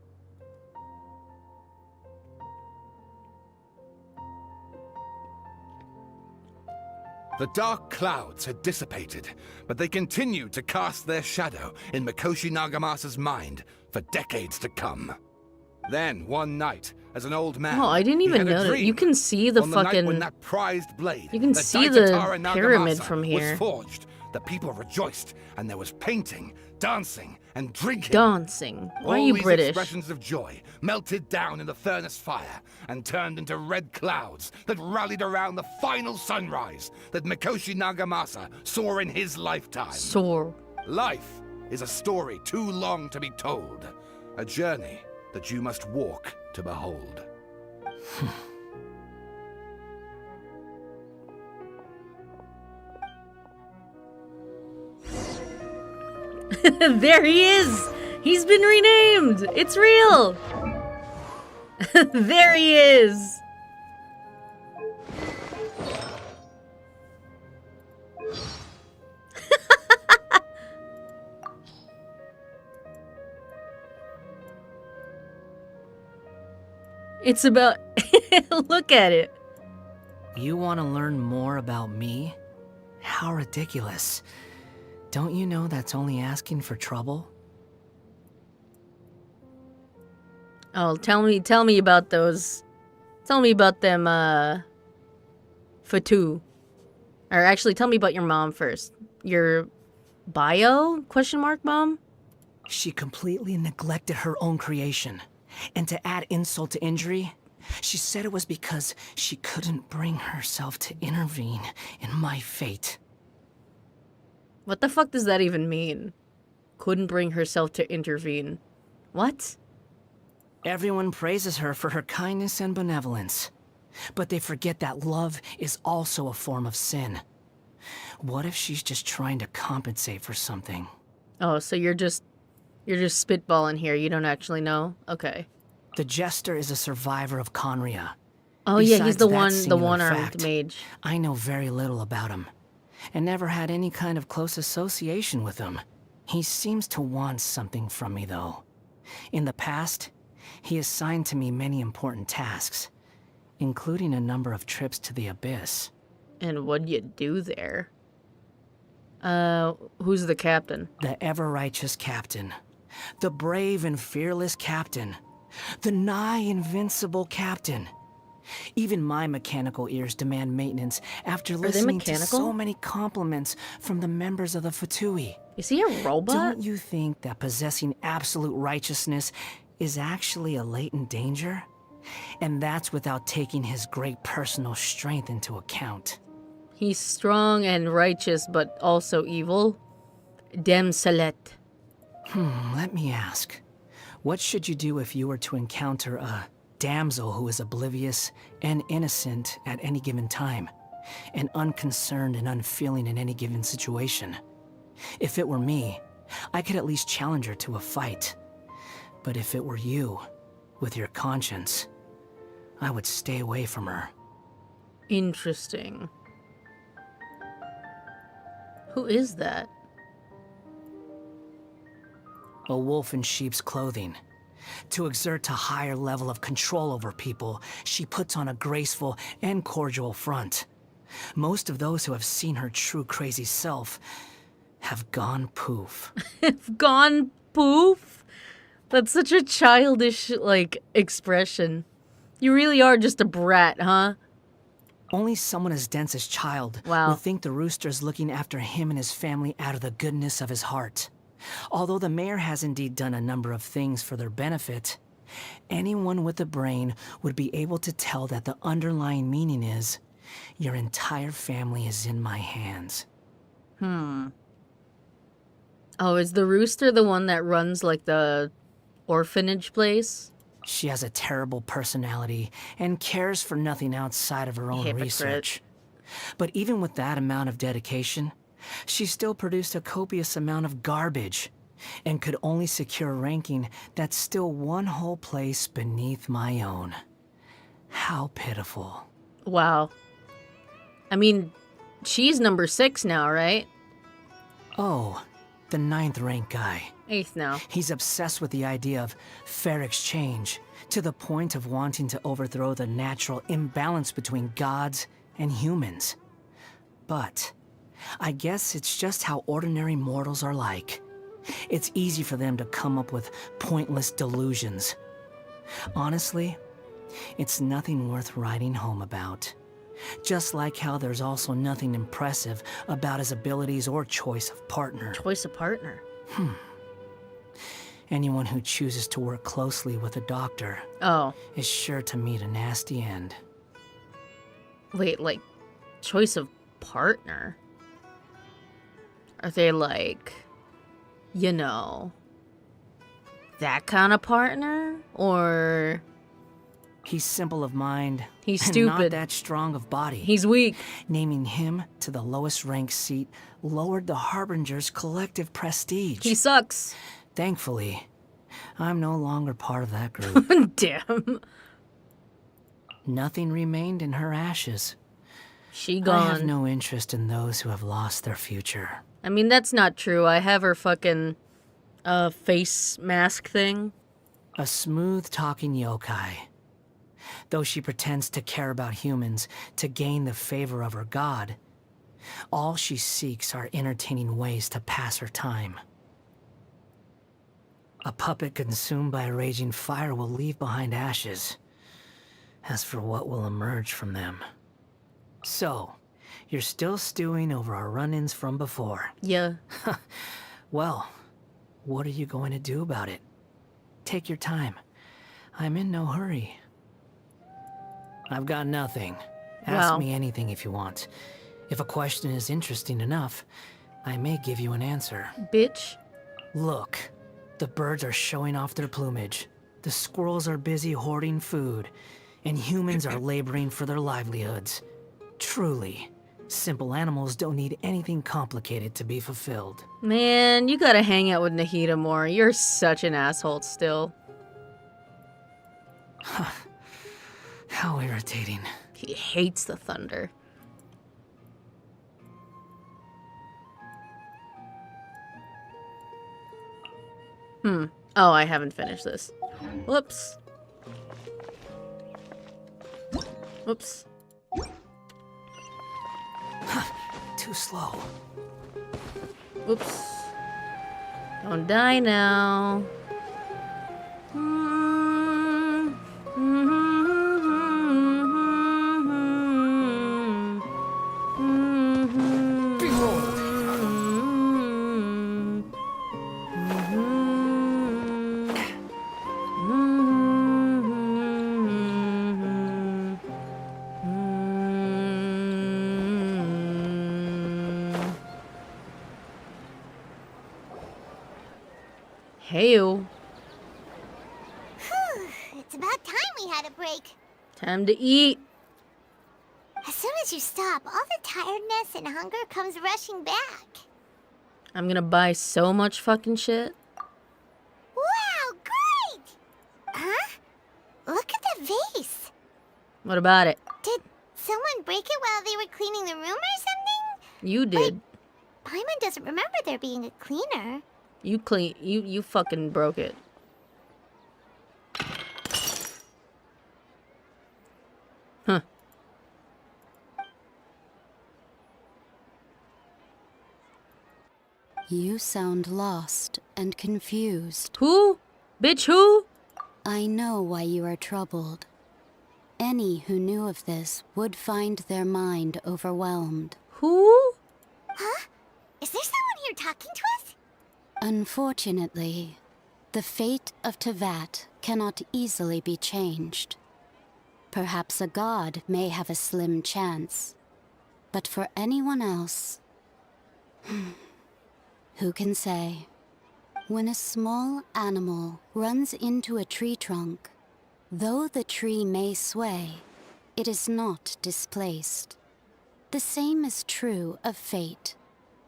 The dark clouds had dissipated, but they continued to cast their shadow in Mikoshi Nagamasa's mind for decades to come. Then, one night, as an old man, Oh, I didn't he even had a know that. dream You can see the on the night fucking... when that prized blade, You can that see the Daitatara Nagamasa pyramid from here. was forged. The people rejoiced, and there was painting, dancing, and drinking. Dancing? Why are All you these British? expressions of joy melted down in the furnace fire and turned into red clouds that rallied around the final sunrise that Mikoshi Nagamasa saw in his lifetime. Saw. Life is a story too long to be told, a journey that you must walk to behold. There he is! He's been renamed! It's real! There he is! It's about... Look at it. You want to learn more about me? How ridiculous. Don't you know that's only asking for trouble? Oh, tell me about those. Tell me about them, Fatu. Or actually, tell me about your mom first. Your bio? Question mark, mom? She completely neglected her own creation. And to add insult to injury, she said it was because she couldn't bring herself to intervene in my fate. What the fuck does that even mean? Couldn't bring herself to intervene. What? Everyone praises her for her kindness and benevolence. But they forget that love is also a form of sin. What if she's just trying to compensate for something? Oh, so you're just spitballing here. You don't actually know? Okay. The Jester is a survivor of Conria. Oh yeah, he's Besides the that singular one-armed fact, mage. I know very little about him, and never had any kind of close association with him. He seems to want something from me, though. In the past, he assigned to me many important tasks, including a number of trips to the Abyss. And what'd you do there? Who's the captain? The ever-righteous captain. The brave and fearless captain. The nigh-invincible captain. Even my mechanical ears demand maintenance after listening to so many compliments from the members of the Fatui. Is he a robot? Don't you think that possessing absolute righteousness is actually a latent danger? And that's without taking his great personal strength into account. He's strong and righteous, but also evil. Demsalet. Let me ask. What should you do if you were to encounter a damsel who is oblivious and innocent at any given time, and unconcerned and unfeeling in any given situation? If it were me, I could at least challenge her to a fight. But if it were you, with your conscience, I would stay away from her. Interesting. Who is that? A wolf in sheep's clothing. To exert a higher level of control over people, she puts on a graceful and cordial front. Most of those who have seen her true crazy self have gone poof. Gone poof? That's such a childish, expression. You really are just a brat, huh? Only someone as dense as Child would think the rooster is looking after him and his family out of the goodness of his heart. Although the mayor has indeed done a number of things for their benefit, anyone with a brain would be able to tell that the underlying meaning is, your entire family is in my hands. Oh, is the rooster the one that runs, the orphanage place? She has a terrible personality and cares for nothing outside of her own research. But even with that amount of dedication, she still produced a copious amount of garbage and could only secure a ranking that's still one whole place beneath my own. How pitiful. Wow. I mean, she's number 6 now, right? Oh, the 9th rank guy. 8th now. He's obsessed with the idea of fair exchange, to the point of wanting to overthrow the natural imbalance between gods and humans. But I guess it's just how ordinary mortals are like. It's easy for them to come up with pointless delusions. Honestly, it's nothing worth writing home about. Just like how there's also nothing impressive about his abilities or choice of partner. Choice of partner? Anyone who chooses to work closely with a doctor is sure to meet a nasty end. Wait, choice of partner? Are they that kind of partner? Or... He's simple of mind. He's and stupid. Not that strong of body. He's weak. Naming him to the lowest ranked seat lowered the Harbinger's collective prestige. He sucks. Thankfully, I'm no longer part of that group. Damn. Nothing remained in her ashes. She gone. I have no interest in those who have lost their future. I mean, that's not true. I have her fucking face mask thing. A smooth-talking yokai. Though she pretends to care about humans to gain the favor of her god, all she seeks are entertaining ways to pass her time. A puppet consumed by a raging fire will leave behind ashes. As for what will emerge from them... So, you're still stewing over our run-ins from before. Yeah. Well, what are you going to do about it? Take your time. I'm in no hurry. I've got nothing. Ask me anything if you want. If a question is interesting enough, I may give you an answer. Bitch. Look, the birds are showing off their plumage. The squirrels are busy hoarding food, and humans are laboring for their livelihoods. Truly, Simple animals don't need anything complicated to be fulfilled. Man, you gotta hang out with Nahida more. You're such an asshole still. How irritating. He hates the thunder. Oh, I haven't finished this. Whoops. Whoops. Too slow. Oops. Don't die now. Heyo. It's about time we had a break. Time to eat. As soon as you stop, all the tiredness and hunger comes rushing back. I'm gonna buy so much fucking shit. Wow, great! Huh? Look at that vase. What about it? Did someone break it while they were cleaning the room or something? You did. Paimon doesn't remember there being a cleaner. You fucking broke it. Huh. You sound lost and confused. Who? Bitch, who? I know why you are troubled. Any who knew of this would find their mind overwhelmed. Who? Huh? Is there someone here talking to us? Unfortunately, the fate of Tevat cannot easily be changed. Perhaps a god may have a slim chance, but for anyone else, who can say? When a small animal runs into a tree trunk, though the tree may sway, it is not displaced. The same is true of fate.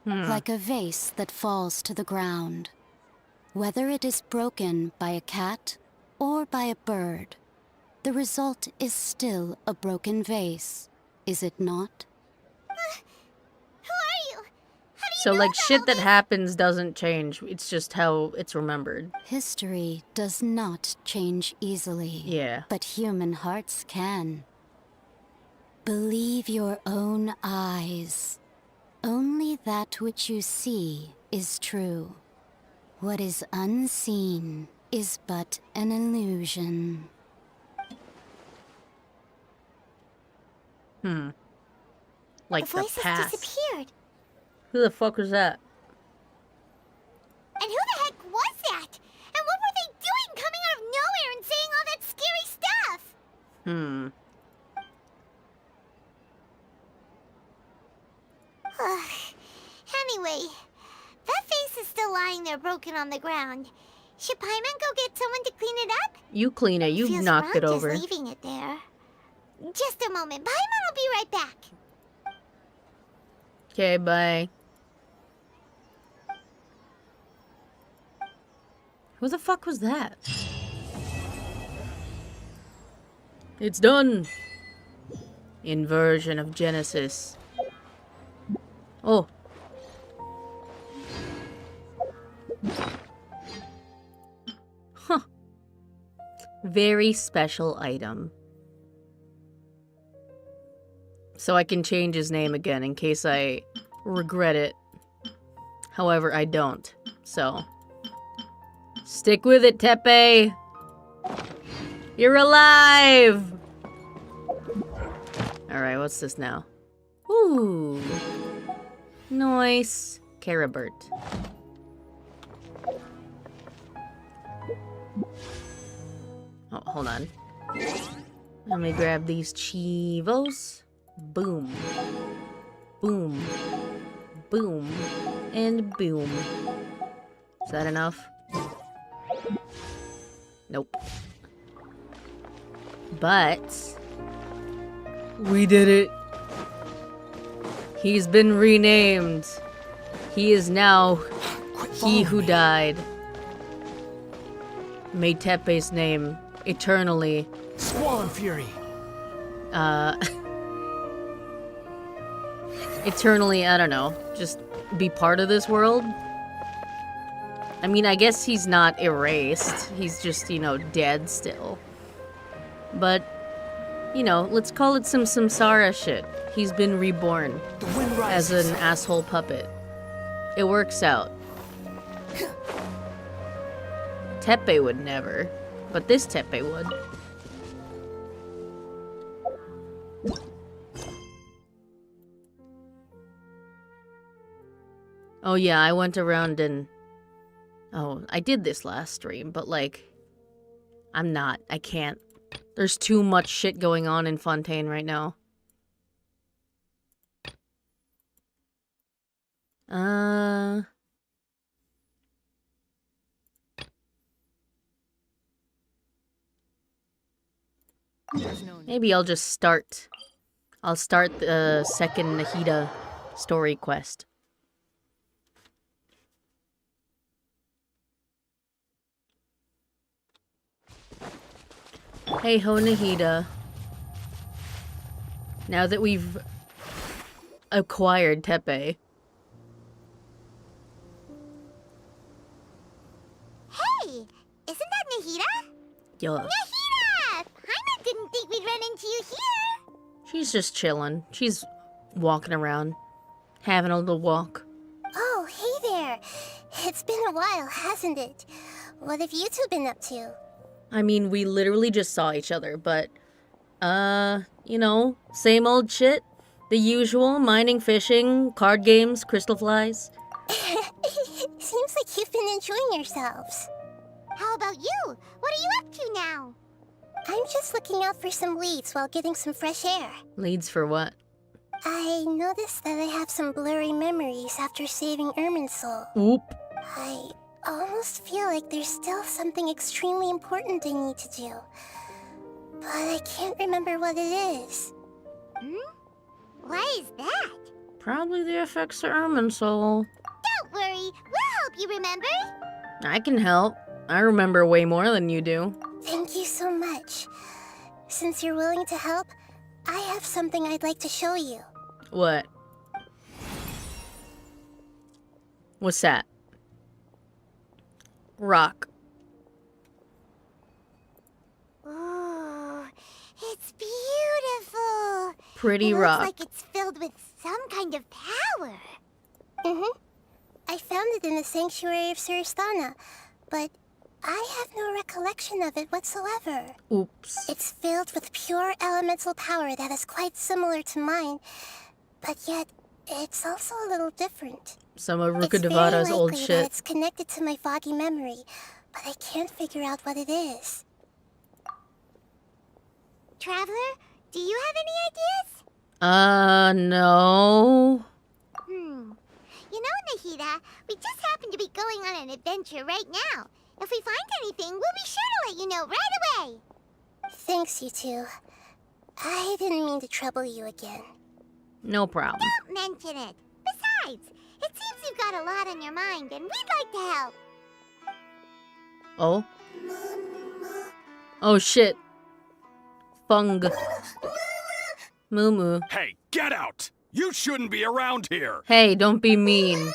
Like a vase that falls to the ground. Whether it is broken by a cat or by a bird, the result is still a broken vase, is it not? Who are you? How do you So know like about shit all that this? happens doesn't change. It's just how it's remembered. History does not change easily. Yeah. But human hearts can. Believe your own eyes. Only that which you see is true. What is unseen is but an illusion. Like The voices past. disappeared. Who the fuck was that? And who the heck was that? And what were they doing coming out of nowhere and saying all that scary stuff? Anyway, that vase is still lying there broken on the ground. Should Paimon go get someone to clean it up? You clean it. You Feels knocked wrong it over. just leaving it there. Just a moment. Paimon will be right back. Okay, bye. Who the fuck was that? It's done. Inversion of Genesis. Oh. Huh. Very special item. So I can change his name again in case I regret it. However, I don't. So. Stick with it, Tepe! You're alive! Alright, what's this now? Ooh. Nice. Caribert. Oh, hold on. Let me grab these Chivos. Boom. Boom. Boom. And boom. Is that enough? Nope. But we did it. He's been renamed. He is now he who died. May Tepe's name eternally. Squall Fury. Eternally, I don't know, just be part of this world. I mean, I guess he's not erased. He's just, you know, dead still. But, you know, let's call it some samsara shit. He's been reborn as an asshole puppet. It works out. Tepe would never, but this Tepe would. Oh yeah, I went around and... Oh, I did this last stream, but like... I can't. There's too much shit going on in Fontaine right now. Maybe I'll just start. I'll start the second Nahida story quest. Hey ho, Nahida. Now that we've acquired Tepe. Hey, isn't that Nahida? Yo. Nahida! Paimon didn't think we'd run into you here. She's just chilling. She's walking around, having a little walk. Oh, hey there. It's been a while, hasn't it? What have you two been up to? I mean, we literally just saw each other, but, you know, same old shit. The usual, mining, fishing, card games, crystal flies. Seems like you've been enjoying yourselves. How about you? What are you up to now? I'm just looking out for some leads while getting some fresh air. Leads for what? I noticed that I have some blurry memories after saving Irminsul. Oop. I almost feel like there's still something extremely important I need to do. But I can't remember what it is. What is that? Probably the effects of Irminsul. Don't worry, we'll help you remember. I can help. I remember way more than you do. Thank you so much. Since you're willing to help, I have something I'd like to show you. What? What's that? Rock. Ooh, it's beautiful. Pretty it rock. Looks like it's filled with some kind of power. I found it in the sanctuary of Suristana, but I have no recollection of it whatsoever. Oops. It's filled with pure elemental power that is quite similar to mine, but yet it's also a little different. Some of It's very Rukadevada's old likely that shit. it's connected to my foggy memory, but I can't figure out what it is. Traveler, do you have any ideas? No. You know, Nahida, we just happen to be going on an adventure right now. If we find anything, we'll be sure to let you know right away. Thanks, you two. I didn't mean to trouble you again. No problem. Don't mention it. Besides, it seems you've got a lot on your mind, and we'd like to help. Oh? Oh shit. Fung. Moo moo. Hey, get out! You shouldn't be around here! Hey, don't be mean.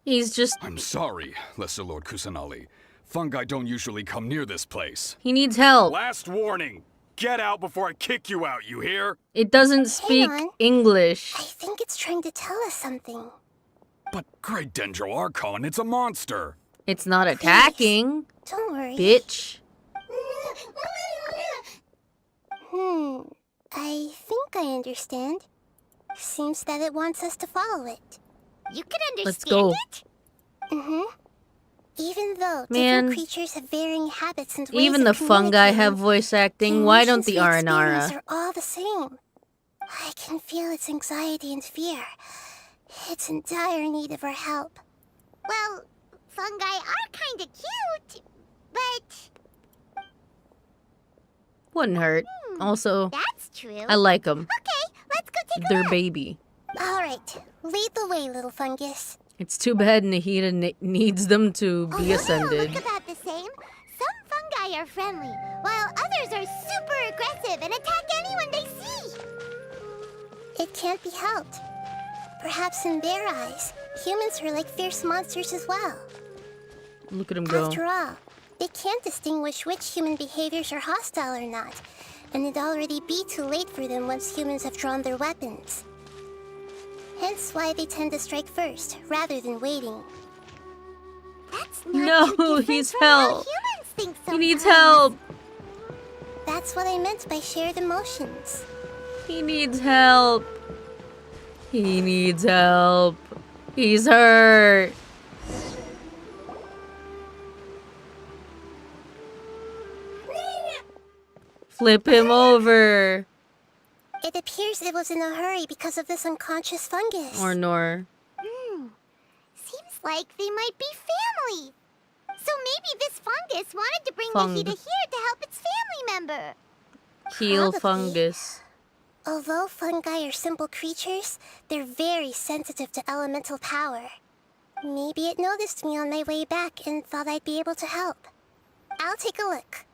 He's just... I'm sorry, Lesser Lord Kusanali. Fungi don't usually come near this place. He needs help. Last warning! Get out before I kick you out, you hear? It doesn't speak Hang on. English. I think it's trying to tell us something. But Great Dendro Archon, it's a monster! It's not attacking. Don't worry. Bitch. I think I understand. Seems that it wants us to follow it. You can understand Let's go. it? Even though Man. different creatures have varying habits and ways Even the of fungi have communicating, voice acting. Why don't the emotions we experience Aranara? are all the same. I can feel its anxiety and fear. It's in dire need of our help. Well, fungi are kinda cute, but... Wouldn't hurt. Also, That's true. I like them. Okay, let's go take a They're look. baby. Alright, lead the way, little fungus. It's too bad Nahida needs them to be ascended. Look about the same. Some fungi are friendly, while others are super aggressive and attack anyone they see. It can't be helped. Perhaps in their eyes, humans are like fierce monsters as well. Look at him go. After all, they can't distinguish which human behaviors are hostile or not, and it'd already be too late for them once humans have drawn their weapons. Hence why they tend to strike first, rather than waiting. That's No, he's help. He needs help. That's what I meant by shared emotions. He needs help. He needs help. He's hurt. Flip him over. It appears it was in a hurry because of this unconscious fungus. Or Nor. Seems like they might be family. So maybe this fungus wanted to bring Nahida here to help its family member. Heal Probably. fungus. Although fungi are simple creatures, they're very sensitive to elemental power. Maybe it noticed me on my way back and thought I'd be able to help. I'll take a look.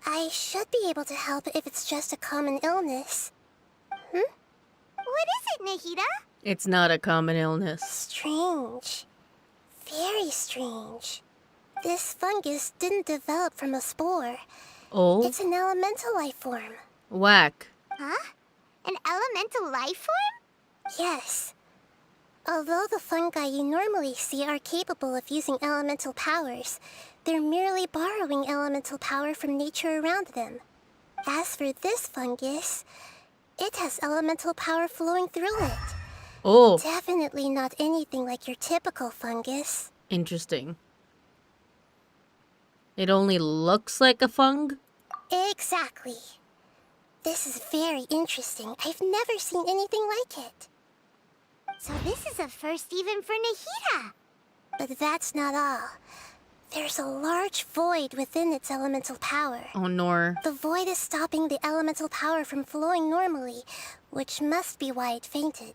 I should be able to help if it's just a common illness. What is it, Nahida? It's not a common illness. Strange. Very strange. This fungus didn't develop from a spore. Oh? It's an elemental life form. Whack. Huh? An elemental life form? Yes. Although the fungi you normally see are capable of using elemental powers, they're merely borrowing elemental power from nature around them. As for this fungus, it has elemental power flowing through it. Oh. Definitely not anything like your typical fungus. Interesting. It only looks like a fung? Exactly. This is very interesting. I've never seen anything like it. So this is a first even for Nahida. But that's not all. There's a large void within its elemental power. Oh, Nor. The void is stopping the elemental power from flowing normally, which must be why it fainted.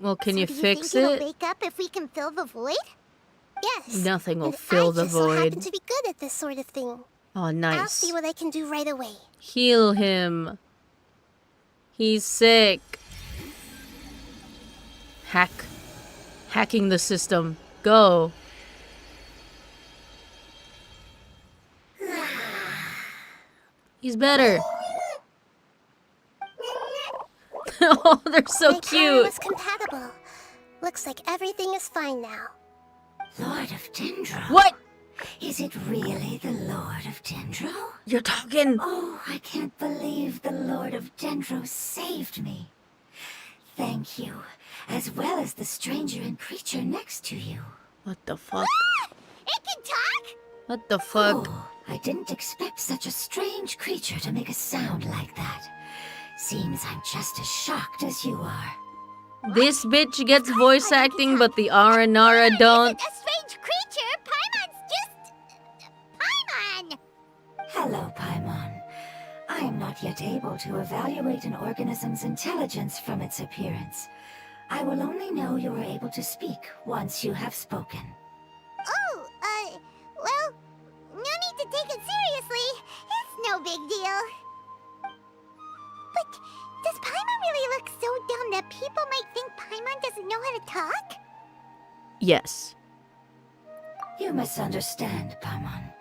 Well, can you Do you fix think it? it'll wake up if we can fill the void? Yes. Nothing will and fill I the just so happen void. to be good at this sort of thing. Oh, I'll nice. see what I can do right away. Heal him. He's sick. Hacking the system. Go. He's better. Oh, they're so My power cute. was compatible. Looks like everything is fine now. Lord of Dendro? What? Is it really the Lord of Dendro? You're talking. Oh, I can't believe the Lord of Dendro saved me. Thank you, as well as the stranger and creature next to you. What the fuck? It can talk? What the fuck? Oh, I didn't expect such a strange creature to make a sound like that. Seems I'm just as shocked as you are. This bitch gets voice acting, but the Aranara don't. A strange creature? Paimon's just... Paimon! Hello, Paimon. I am not yet able to evaluate an organism's intelligence from its appearance. I will only know you are able to speak once you have spoken. Oh, well, no need to take it seriously. It's no big deal. But does Paimon really look so dumb that people might think Paimon doesn't know how to talk? Yes. You misunderstand, Paimon.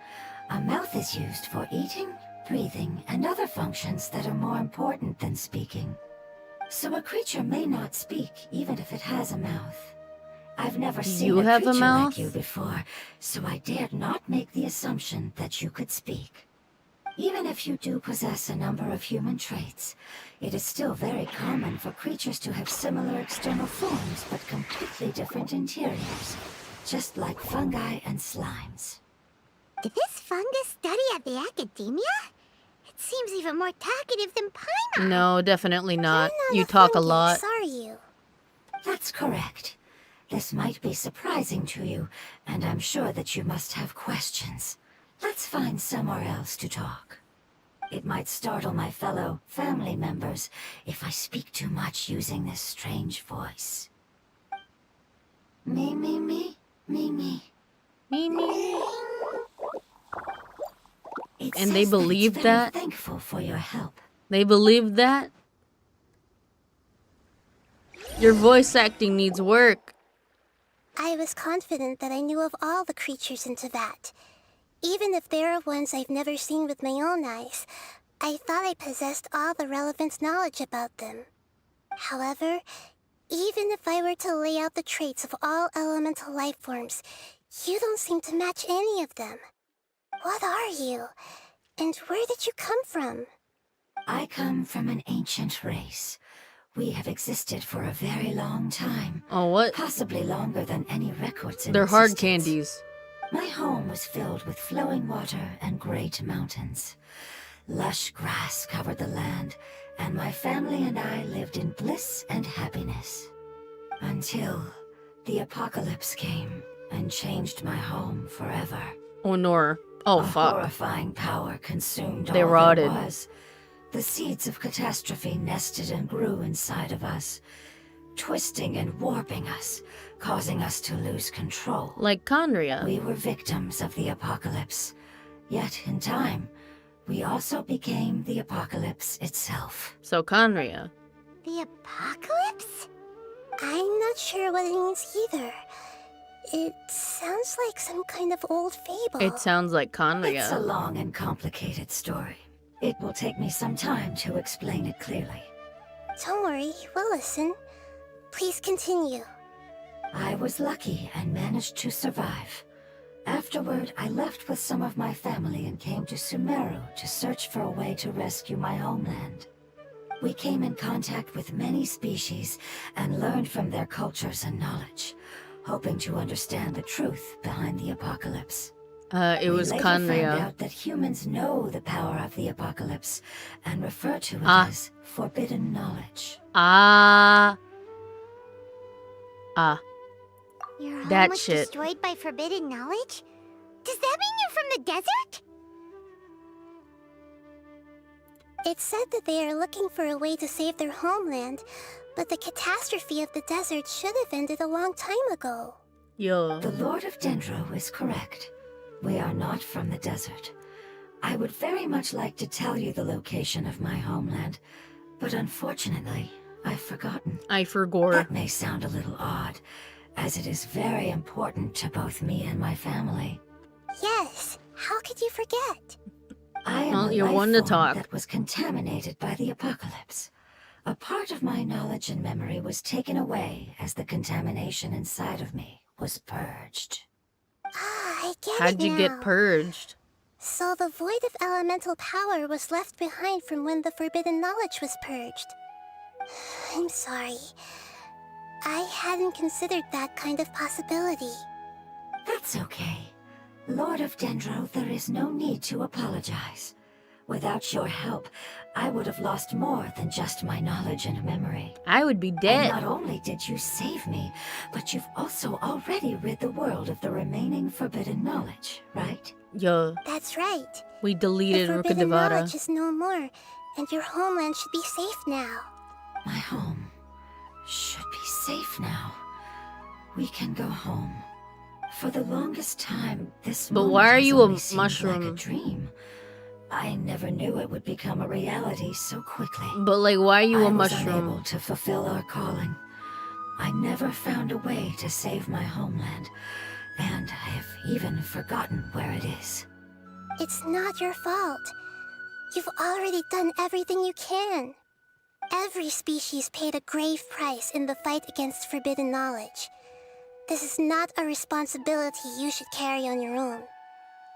A mouth is used for eating, breathing, and other functions that are more important than speaking. So a creature may not speak, even if it has a mouth. I've never seen You a have a creature mouth? like you before, so I dared not make the assumption that you could speak. Even if you do possess a number of human traits, it is still very common for creatures to have similar external forms but completely different interiors, just like fungi and slimes. Did this fungus study at the academia? It seems even more talkative than Paimon. No, definitely not. You talk a lot. Are you? That's correct. This might be surprising to you, and I'm sure that you must have questions. Let's find somewhere else to talk. It might startle my fellow family members if I speak too much using this strange voice. Me, me, me, me, me. Me, me. It And they says believed it's very that? Thankful for your help. They believed that? Your voice acting needs work. I was confident that I knew of all the creatures in Teyvat. Even if there are ones I've never seen with my own eyes, I thought I possessed all the relevant knowledge about them. However, even if I were to lay out the traits of all elemental life forms, you don't seem to match any of them. What are you? And where did you come from? I come from an ancient race. We have existed for a very long time. Oh, what? Possibly longer than any records in They're hard existence. candies. My home was filled with flowing water and great mountains. Lush grass covered the land, and my family and I lived in bliss and happiness. Until the apocalypse came and changed my home forever. Oh, no. Oh, A fuck. horrifying power consumed They all rotted. there was. The seeds of catastrophe nested and grew inside of us, twisting and warping us, causing us to lose control. Like Conria. We were victims of the apocalypse. Yet, in time, we also became the apocalypse itself. So Conria. The apocalypse? I'm not sure what it means either. It sounds like some kind of old fable. It sounds like Conria. It's a long and complicated story. It will take me some time to explain it clearly. Don't worry, we'll listen. Please continue. I was lucky and managed to survive. Afterward, I left with some of my family and came to Sumeru to search for a way to rescue my homeland. We came in contact with many species and learned from their cultures and knowledge, hoping to understand the truth behind the apocalypse. It was we later found Conria. out that humans know the power of the apocalypse and refer to it as forbidden knowledge. Your home That was shit. destroyed by forbidden knowledge? Does that mean you're from the desert? It said that they are looking for a way to save their homeland, but the catastrophe of the desert should have ended a long time ago. Yo. The Lord of Dendro is correct. We are not from the desert. I would very much like to tell you the location of my homeland, but unfortunately, I've forgotten. I forgot. That may sound a little odd, as it is very important to both me and my family. Yes, how could you forget? I am Well, a you're life one to form talk. that was contaminated by the apocalypse. A part of my knowledge and memory was taken away as the contamination inside of me was purged. I get How'd it you now. get purged? So the void of elemental power was left behind from when the forbidden knowledge was purged. I'm sorry. I hadn't considered that kind of possibility. That's okay. Lord of Dendro, there is no need to apologize. Without your help, I would have lost more than just my knowledge and memory. I would be And dead. not only did you save me, but you've also already rid the world of the remaining forbidden knowledge, right? Yo. That's right. We The deleted forbidden Rukadevara. knowledge is no more, and your homeland should be safe now. My home should be safe now. We can go home. For the longest time, this But moment why are has you a only seemed mushroom? like a dream. I never knew it would become a reality so quickly. But like, why are you I a was mushroom? unable to fulfill our calling. I never found a way to save my homeland, and I have even forgotten where it is. It's not your fault. You've already done everything you can. Every species paid a grave price in the fight against forbidden knowledge. This is not a responsibility you should carry on your own.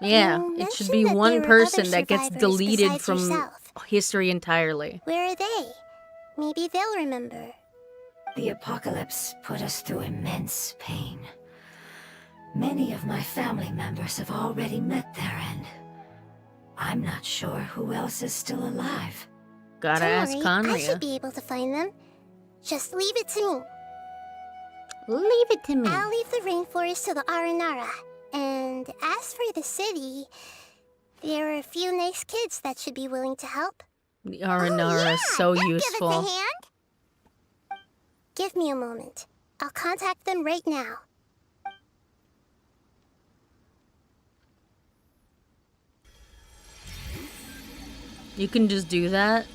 Yeah, You it should mentioned be that one there were person other that gets survivors deleted besides from yourself. history entirely. Where are they? Maybe they'll remember. The apocalypse put us through immense pain. Many of my family members have already met their end. I'm not sure who else is still alive. Gotta Don't ask worry, I Conria. should be able to find them. Just leave it to me. Leave it to me. I'll leave the rainforest to the Aranara. And as for the city, there are a few nice nice kids that should be willing to help. The Aranara is so useful. Give us a hand. Give me a moment. I'll contact them right now. You can just do that?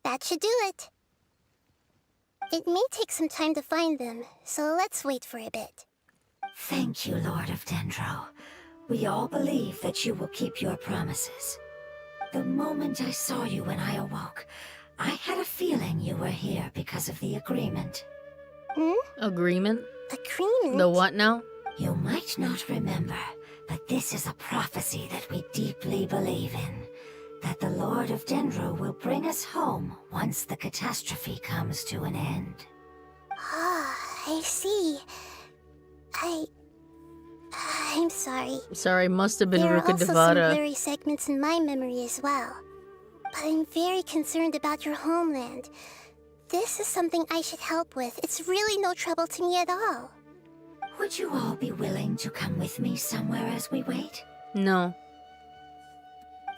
That should do it. It may take some time to find them, so let's wait for a bit. Thank you, Lord of Dendro. We all believe that you will keep your promises. The moment I saw you when I awoke, I had a feeling you were here because of the agreement. Agreement? Agreement? The what now? You might not remember, but this is a prophecy that we deeply believe in. That the Lord of Dendro will bring us home once the catastrophe comes to an end. Ah, I see. I'm sorry. Sorry, must have been There are Ruka also some Devata. blurry segments in my memory as well. But I'm very concerned about your homeland. This is something I should help with. It's really no trouble to me at all. Would you all be willing to come with me somewhere as we wait? No.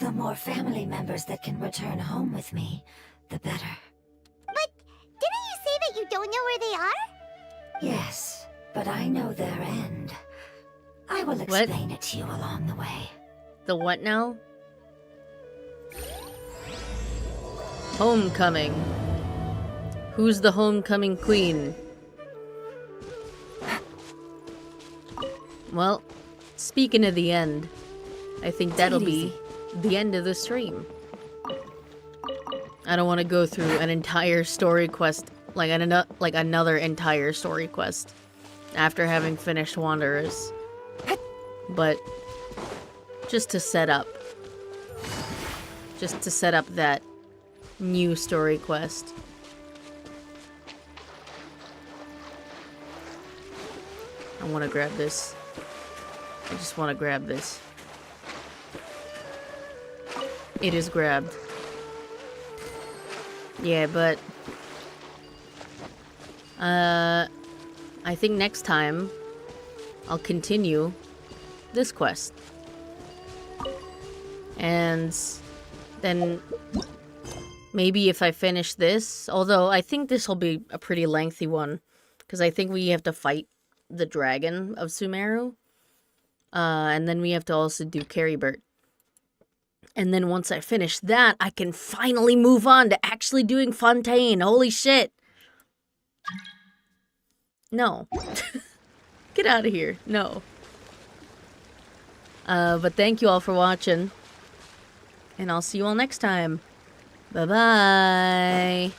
The more family members that can return home with me, the better. But didn't you say that you don't know where they are? Yes, but I know their end. I will explain it to you along the way. The what now? Homecoming. Who's the homecoming queen? Well, speaking of the end, I think that'll be the end of the stream. I don't want to go through an entire story quest, like another entire story quest, after having finished Wanderers. But just to set up that new story quest. I want to grab this. I just want to grab this. It is grabbed. Yeah, but I think next time I'll continue this quest. And then maybe if I finish this, although I think this will be a pretty lengthy one, because I think we have to fight the dragon of Sumeru. And then we have to also do Carrybert. And then once I finish that, I can finally move on to actually doing Fontaine. Holy shit. No. Get out of here. No. But thank you all for watching. And I'll see you all next time. Bye-bye.